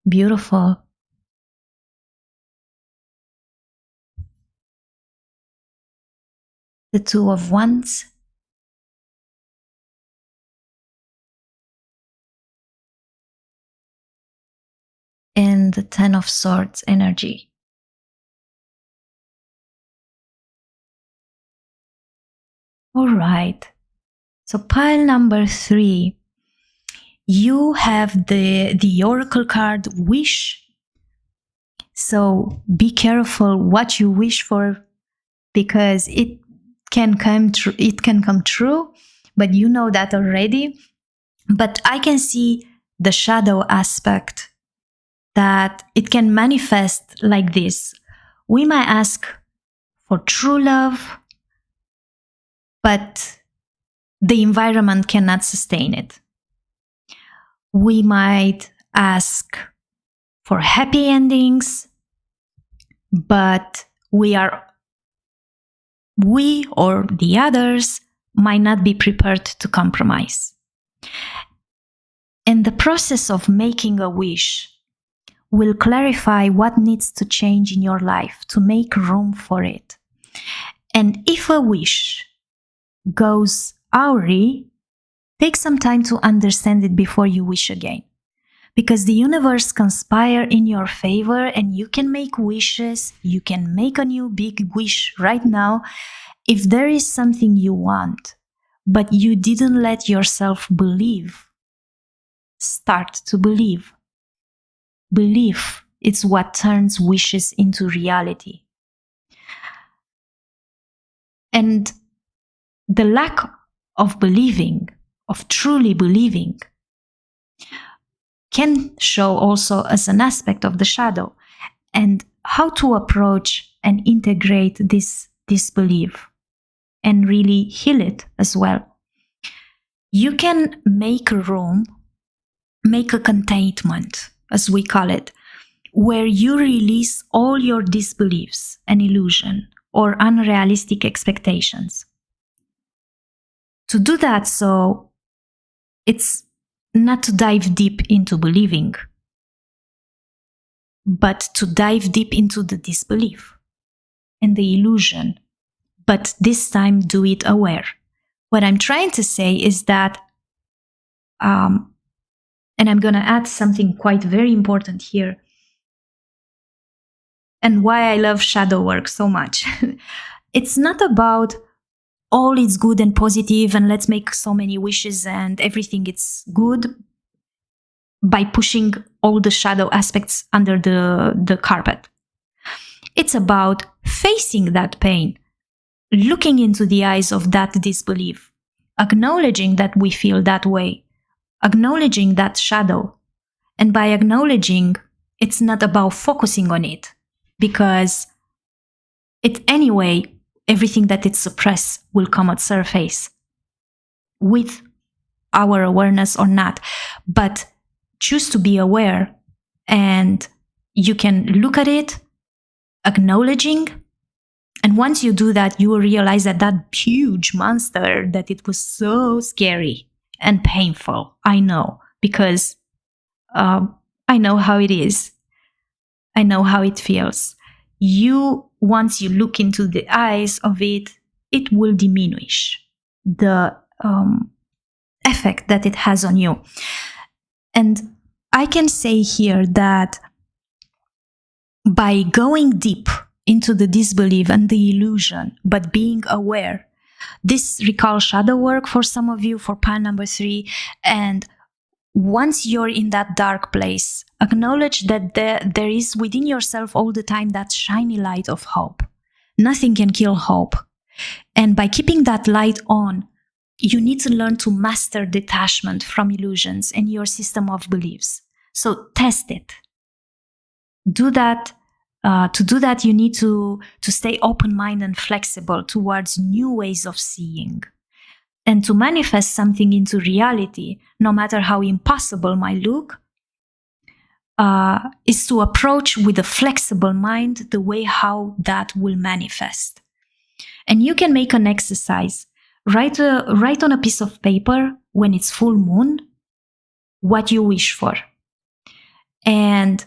beautiful. The Two of Wands. And the Ten of Swords energy. All right. So pile number 3. You have the Oracle card Wish. So be careful what you wish for, because it can come true. It can come true, but you know that already. But I can see the shadow aspect, that it can manifest like this. We might ask for true love, but the environment cannot sustain it. We might ask for happy endings, but we or the others might not be prepared to compromise. And the process of making a wish will clarify what needs to change in your life to make room for it. And if a wish goes awry, take some time to understand it before you wish again. Because the universe conspires in your favor, and you can make wishes. You can make a new big wish right now. If there is something you want, but you didn't let yourself believe, start to believe. Belief is what turns wishes into reality. And the lack of believing, of truly believing, can show also as an aspect of the shadow, and how to approach and integrate this belief and really heal it as well. You can make a room, make a containment, as we call it, where you release all your disbeliefs and illusion or unrealistic expectations. To do that, so it's not to dive deep into believing, but to dive deep into the disbelief and the illusion, but this time do it aware. What I'm trying to say is that, and I'm going to add something quite very important here, and why I love shadow work so much. It's not about all is good and positive and let's make so many wishes and everything is good by pushing all the shadow aspects under the carpet. It's about facing that pain, looking into the eyes of that disbelief, acknowledging that we feel that way, acknowledging that shadow. And by acknowledging, it's not about focusing on it, because it anyway, everything that is suppressed will come at surface with our awareness or not. But choose to be aware, and you can look at it, acknowledging. And once you do that, you will realize that that huge monster, that it was so scary and painful. I know, because I know how it is. I know how it feels. Once you look into the eyes of it, it will diminish. the effect that it has on you. And I can say here that by going deep into the disbelief and the illusion, but being aware, this recalls shadow work for some of you, for pile number 3. And once you're in that dark place, acknowledge that there is within yourself all the time that shiny light of hope. Nothing can kill hope. And by keeping that light on, you need to learn to master detachment from illusions and your system of beliefs. So test it. Do that. To do that, you need to stay open-minded and flexible towards new ways of seeing. And to manifest something into reality, no matter how impossible might look, is to approach with a flexible mind the way how that will manifest. And you can make an exercise. Write on a piece of paper when it's full moon what you wish for. And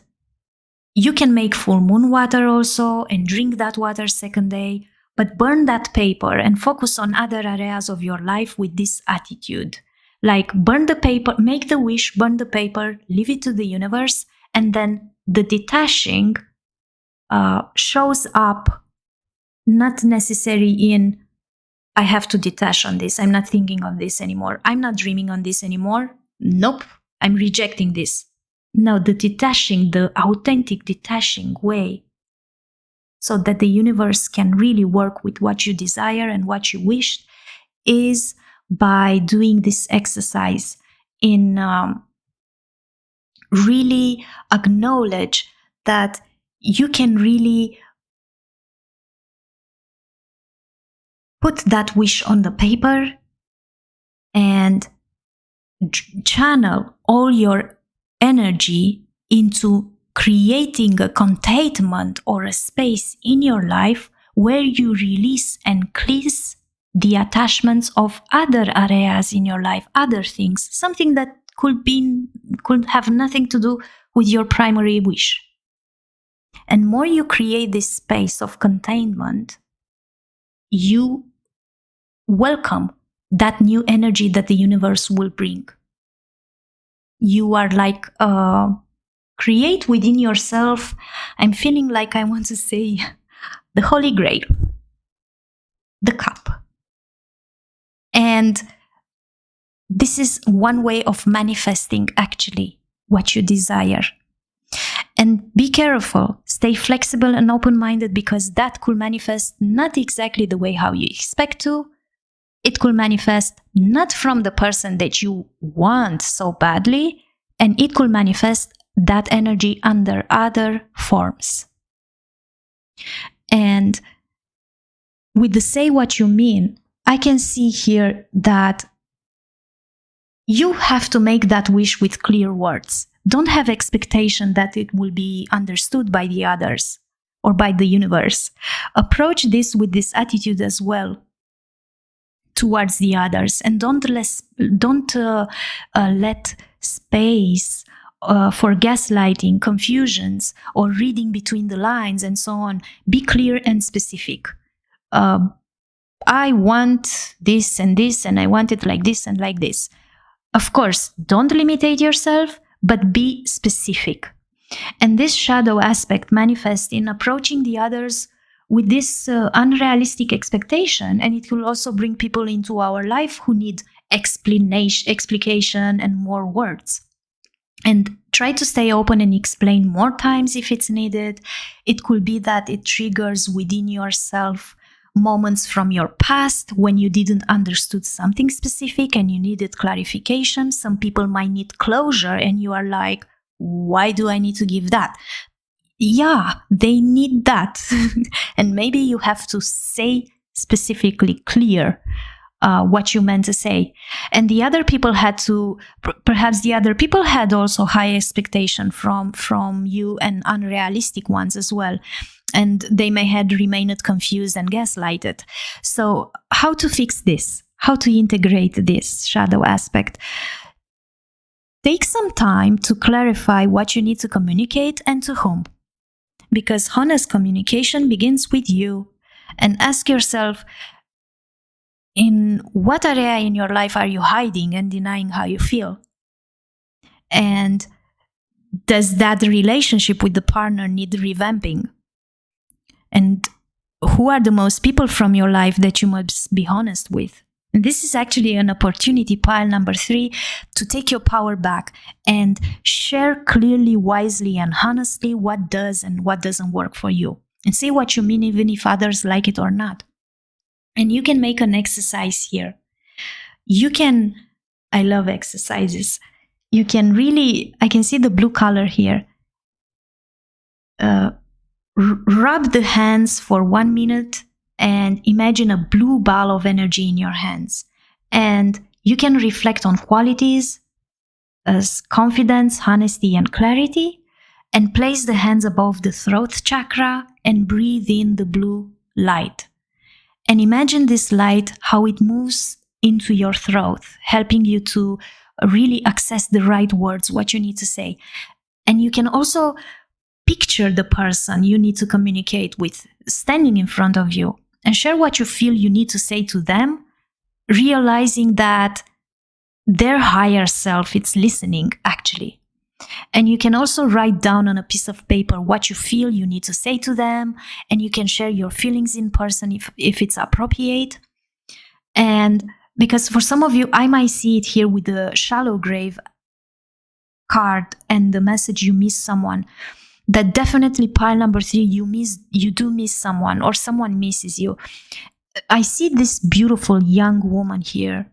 you can make full moon water also and drink that water second day, but burn that paper and focus on other areas of your life with this attitude. Like burn the paper, make the wish, burn the paper, leave it to the universe, and then the detaching shows up not necessarily in, I have to detach on this, I'm not thinking of this anymore, I'm not dreaming on this anymore, nope, I'm rejecting this. No, the detaching, the authentic detaching way, so that the universe can really work with what you desire and what you wished, is by doing this exercise in really acknowledge that you can really put that wish on the paper and channel all your energy into creating a containment or a space in your life where you release and cleanse the attachments of other areas in your life, other things, something that could have nothing to do with your primary wish. And more you create this space of containment, you welcome that new energy that the universe will bring. You are like, create within yourself, I'm feeling like I want to say, the Holy Grail, the cup. And this is one way of manifesting actually what you desire. And be careful, stay flexible and open-minded, because that could manifest not exactly the way how you expect to. It could manifest not from the person that you want so badly, and it could manifest that energy under other forms. And with the say what you mean, I can see here that you have to make that wish with clear words. Don't have expectation that it will be understood by the others or by the universe. Approach this with this attitude as well towards the others, and don't let space for gaslighting, confusions, or reading between the lines and so on. Be clear and specific. I want this, and I want it like this and like this. Of course, don't limitate yourself, but be specific. And this shadow aspect manifests in approaching the others with this unrealistic expectation, and it will also bring people into our life who need explication and more words. And try to stay open and explain more times if it's needed. It could be that it triggers within yourself moments from your past when you didn't understood something specific and you needed clarification. Some people might need closure and you are like, why do I need to give that? Yeah, they need that. And maybe you have to say specifically clear what you meant to say. And the other people had to, perhaps the other people had also high expectation from you and unrealistic ones as well. And they may have remained confused and gaslighted. So how to fix this? How to integrate this shadow aspect? Take some time to clarify what you need to communicate and to whom. Because honest communication begins with you. And ask yourself, In what area in your life are you hiding and denying how you feel? And does that relationship with the partner need revamping? And who are the most people from your life that you must be honest with? And this is actually an opportunity, pile number 3, to take your power back and share clearly, wisely, and honestly what does and what doesn't work for you. And say what you mean, even if others like it or not. And you can make an exercise here. I love exercises. You can really, I can see the blue color here. Rub the hands for 1 minute and imagine a blue ball of energy in your hands. And you can reflect on qualities as confidence, honesty, and clarity, and place the hands above the throat chakra and breathe in the blue light. And imagine this light, how it moves into your throat, helping you to really access the right words, what you need to say. And you can also picture the person you need to communicate with standing in front of you and share what you feel you need to say to them, realizing that their higher self is listening actually. And you can also write down on a piece of paper what you feel you need to say to them, and you can share your feelings in person if it's appropriate. And because for some of you, I might see it here with the shallow grave card and the message you miss someone. That definitely pile number 3, you do miss someone, or someone misses you. I see this beautiful young woman here.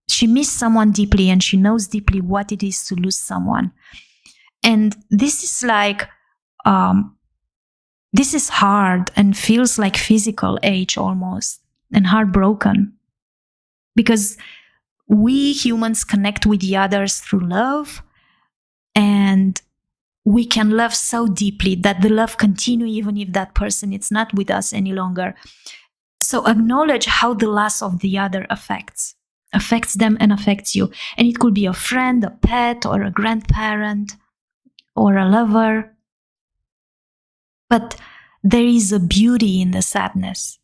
She missed someone deeply, and she knows deeply what it is to lose someone. And this is like, this is hard and feels like physical age almost, and heartbroken. Because we humans connect with the others through love, and we can love so deeply that the love continues even if that person is not with us any longer. So acknowledge how the loss of the other affects them and affects you. And it could be a friend, a pet, or a grandparent, or a lover. But there is a beauty in the sadness.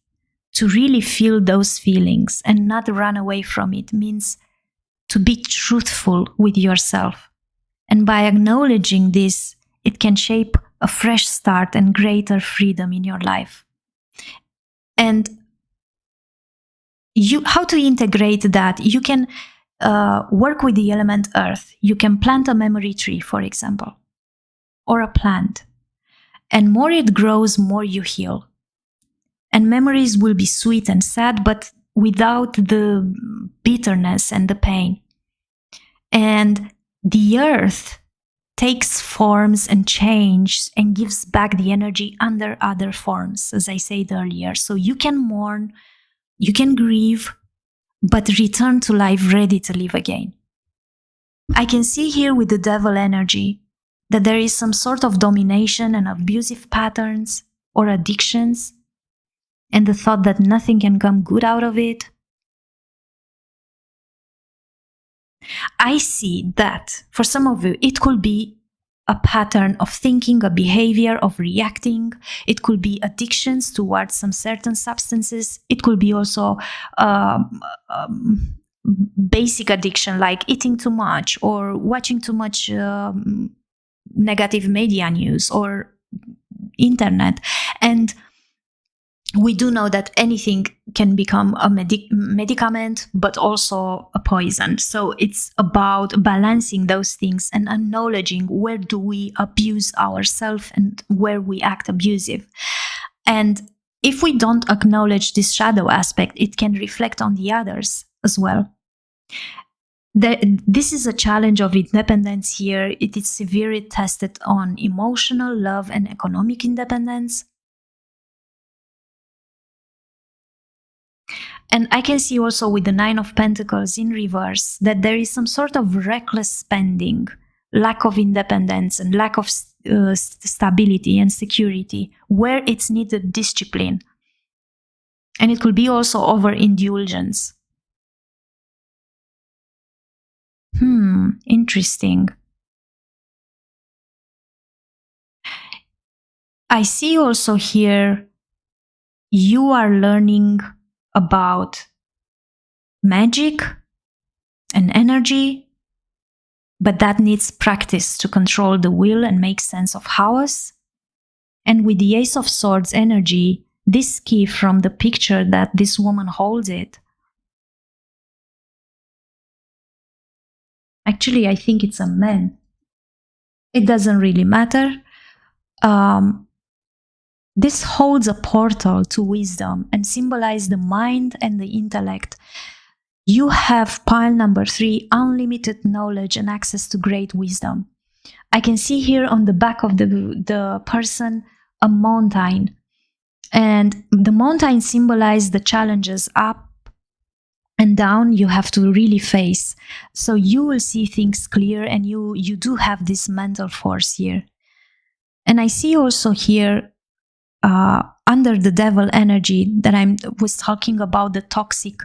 To really feel those feelings and not run away from it means to be truthful with yourself. And by acknowledging this, it can shape a fresh start and greater freedom in your life. And how to integrate that? You can work with the element earth. You can plant a memory tree, for example, or a plant. And more it grows, more you heal. And memories will be sweet and sad, but without the bitterness and the pain. And the earth takes forms and changes and gives back the energy under other forms, as I said earlier. So you can mourn, you can grieve, but return to life ready to live again. I can see here with the devil energy that there is some sort of domination and abusive patterns or addictions, and the thought that nothing can come good out of it. I see that for some of you, it could be a pattern of thinking, a behavior of reacting. It could be addictions towards some certain substances. It could be also basic addiction like eating too much or watching too much negative media news or internet. And we do know that anything can become a medicament, but also a poison. So it's about balancing those things and acknowledging where do we abuse ourselves and where we act abusive. And if we don't acknowledge this shadow aspect, it can reflect on the others as well. This is a challenge of independence here. It is severely tested on emotional, love, and economic independence. And I can see also with the 9 of Pentacles in reverse that there is some sort of reckless spending, lack of independence, and lack of stability and security, where it's needed discipline. And it could be also overindulgence. Interesting. I see also here you are learning about magic and energy, but that needs practice to control the will and make sense of chaos. And with the Ace of Swords energy, this key from the picture that this woman holds it, actually I think it's a man. It doesn't really matter. This holds a portal to wisdom and symbolizes the mind and the intellect. You have pile number 3, unlimited knowledge and access to great wisdom. I can see here on the back of the person a mountain. And the mountain symbolizes the challenges up and down you have to really face. So you will see things clear, and you do have this mental force here. And I see also here under the devil energy that I was talking about, the toxic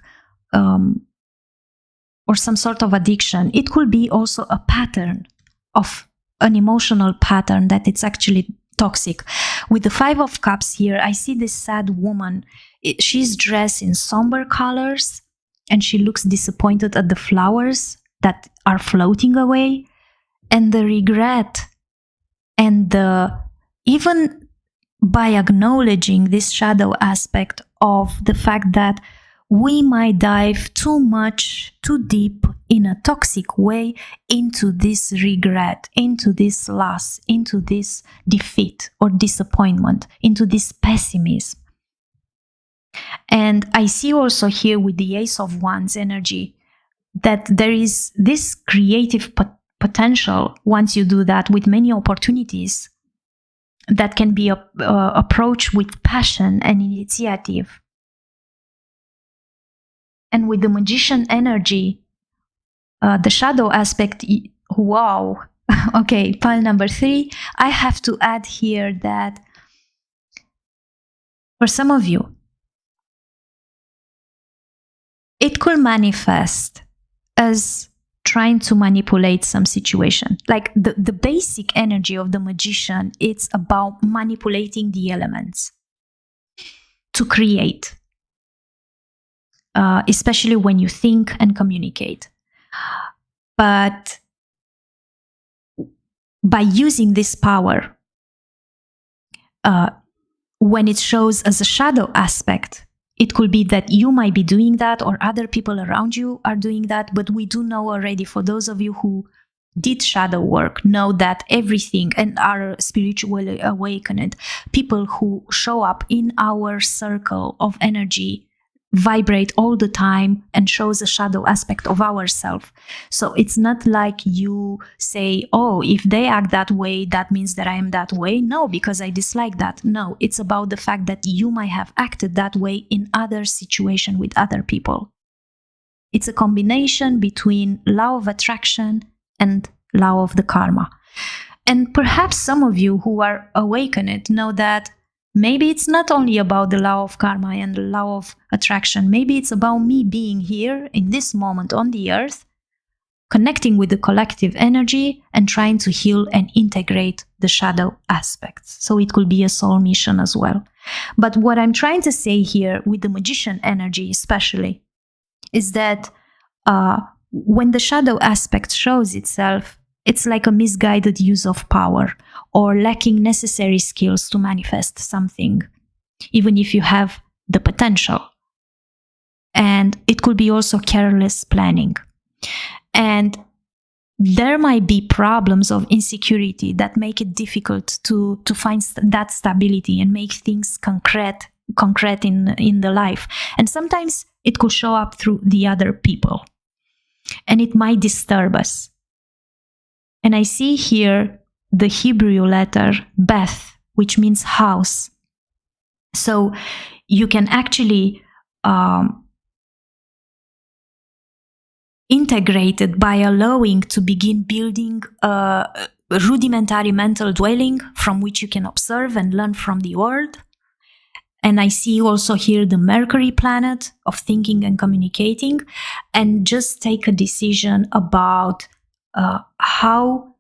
or some sort of addiction. It could be also a pattern of an emotional pattern that it's actually toxic. With the 5 of Cups here, I see this sad woman. She's dressed in somber colors and she looks disappointed at the flowers that are floating away, and the regret, and even by acknowledging this shadow aspect of the fact that we might dive too deep in a toxic way into this regret, into this loss, into this defeat or disappointment, into this pessimism. And I see also here with the Ace of Wands energy that there is this creative potential once you do that, with many opportunities that can be approached with passion and initiative. And with the Magician energy, the shadow aspect, wow. Okay, pile number 3, I have to add here that for some of you, it could manifest as trying to manipulate some situation. Like the basic energy of the Magician, it's about manipulating the elements to create. Especially when you think and communicate. But by using this power, when it shows as a shadow aspect, it could be that you might be doing that or other people around you are doing that. But we do know already, for those of you who did shadow work, know that everything and are spiritually awakened, people who show up in our circle of energy vibrate all the time and shows a shadow aspect of ourselves. So it's not like you say, oh, if they act that way, that means that I am that way. No, because I dislike that. No, it's about the fact that you might have acted that way in other situation with other people. It's a combination between law of attraction and law of the karma. And perhaps some of you who are awakened know that maybe it's not only about the law of karma and the law of attraction. Maybe it's about me being here in this moment on the earth, connecting with the collective energy and trying to heal and integrate the shadow aspects. So it could be a soul mission as well. But what I'm trying to say here with the Magician energy especially is that when the shadow aspect shows itself, it's like a misguided use of power or lacking necessary skills to manifest something, even if you have the potential. And it could be also careless planning. And there might be problems of insecurity that make it difficult to find that stability and make things concrete in the life. And sometimes it could show up through the other people. And it might disturb us. And I see here the Hebrew letter Beth, which means house. So you can actually integrate it by allowing to begin building a rudimentary mental dwelling from which you can observe and learn from the world. And I see also here the Mercury planet of thinking and communicating, and just take a decision about how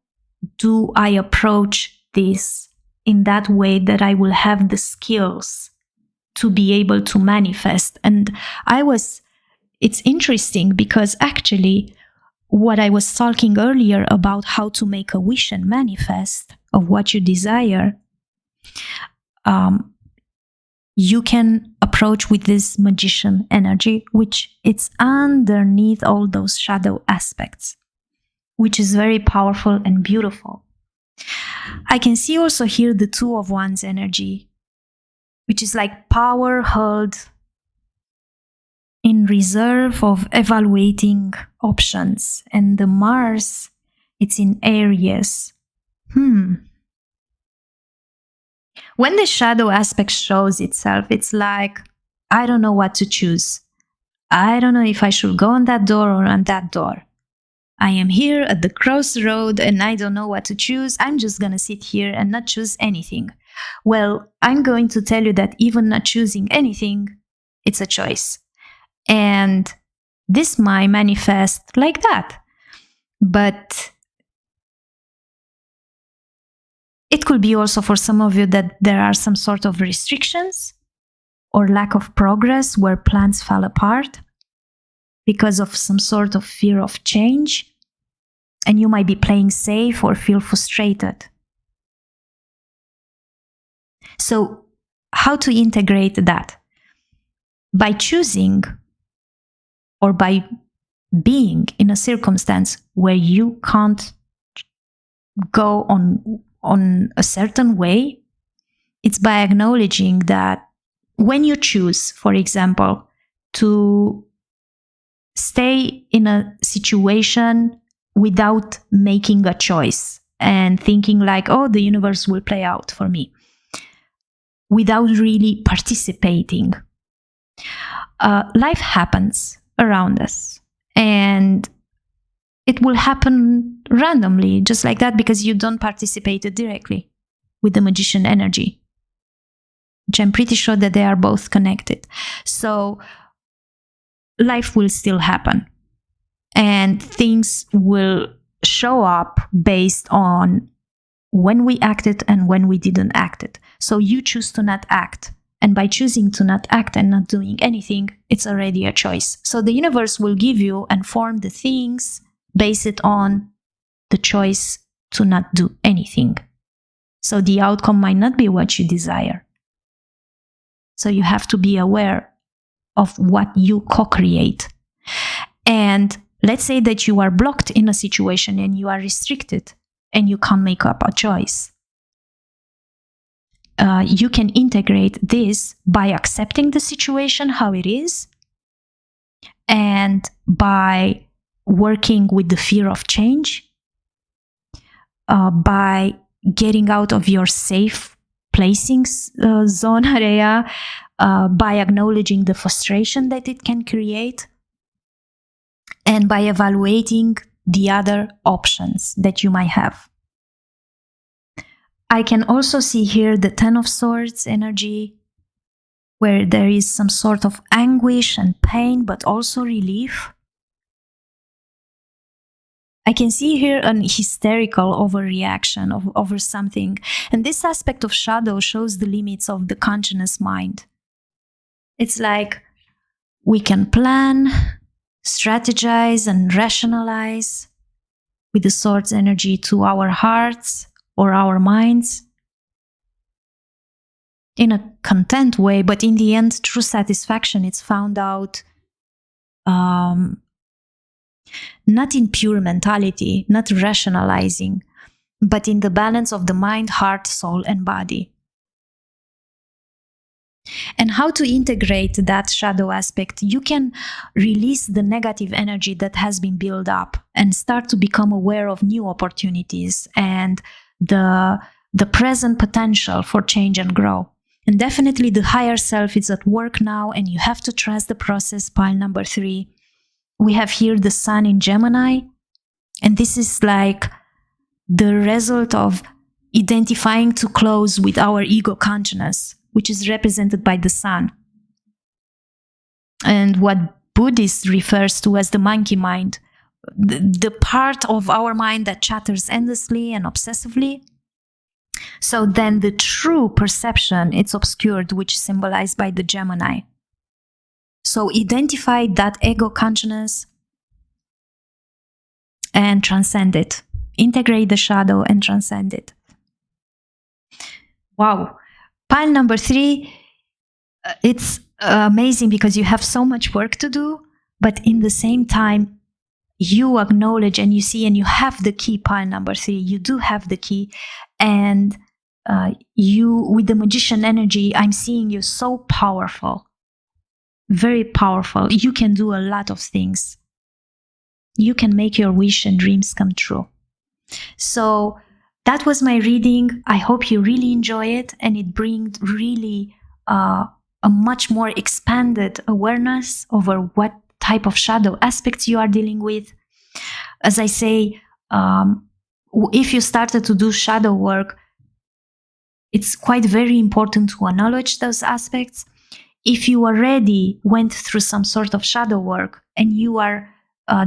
do I approach this in that way that I will have the skills to be able to manifest. And it's interesting because actually what I was talking earlier about how to make a wish and manifest of what you desire, you can approach with this magician energy, which it's underneath all those shadow aspects, which is very powerful and beautiful. I can see also here the Two of Wands energy, which is like power held in reserve of evaluating options. And the Mars, it's in Aries. When the shadow aspect shows itself, it's like, I don't know what to choose. I don't know if I should go on that door or on that door. I am here at the crossroad and I don't know what to choose. I'm just going to sit here and not choose anything. Well, I'm going to tell you that even not choosing anything, it's a choice. And this might manifest like that. But it could be also for some of you that there are some sort of restrictions or lack of progress where plans fall apart because of some sort of fear of change. And you might be playing safe or feel frustrated. So, how to integrate that? By choosing or by being in a circumstance where you can't go on a certain way, it's by acknowledging that when you choose, for example, to stay in a situation without making a choice and thinking like, oh, the universe will play out for me, without really participating, life happens around us and it will happen randomly, just like that, because you don't participate directly with the magician energy, which I'm pretty sure that they are both connected. So life will still happen and things will show up based on when we acted and when we didn't act it. So you choose to not act. And by choosing to not act and not doing anything, it's already a choice. So the universe will give you and form the things based on the choice to not do anything. So the outcome might not be what you desire. So you have to be aware of what you co-create. And let's say that you are blocked in a situation and you are restricted and you can't make up a choice. You can integrate this by accepting the situation how it is and by working with the fear of change, by getting out of your safe placing zone area, by acknowledging the frustration that it can create, and by evaluating the other options that you might have. I can also see here the Ten of Swords energy, where there is some sort of anguish and pain, but also relief. I can see here an hysterical overreaction over something. And this aspect of shadow shows the limits of the conscious mind. It's like we can plan, strategize, and rationalize with the Swords energy to our hearts or our minds in a content way, but in the end, true satisfaction is found out not in pure mentality, not rationalizing, but in the balance of the mind, heart, soul, and body. And how to integrate that shadow aspect? You can release the negative energy that has been built up and start to become aware of new opportunities and the present potential for change and grow. And definitely the higher self is at work now, and you have to trust the process. Pile number 3. We have here the Sun in Gemini, and this is like the result of identifying too close with our ego consciousness, which is represented by the Sun, and what Buddhist refers to as the monkey mind, the part of our mind that chatters endlessly and obsessively. So then the true perception, it's obscured, which is symbolized by the Gemini. So identify that ego consciousness and transcend it. Integrate the shadow and transcend it. Wow. Pile number 3, it's amazing because you have so much work to do, but in the same time, you acknowledge and you see and you have the key. Pile number 3, you do have the key. And you, with the magician energy, I'm seeing you so powerful, very powerful. You can do a lot of things. You can make your wish and dreams come true. So that was my reading. I hope you really enjoy it, and it brings really a much more expanded awareness over what type of shadow aspects you are dealing with. As I say, if you started to do shadow work, it's quite very important to acknowledge those aspects. If you already went through some sort of shadow work and you are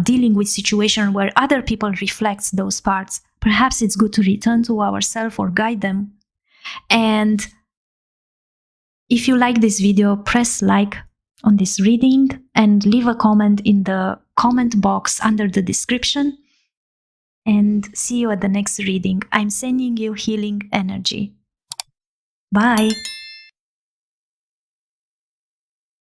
dealing with situations where other people reflect those parts, perhaps it's good to return to ourselves or guide them. And if you like this video, press like on this reading and leave a comment in the comment box under the description. And see you at the next reading. I'm sending you healing energy. Bye.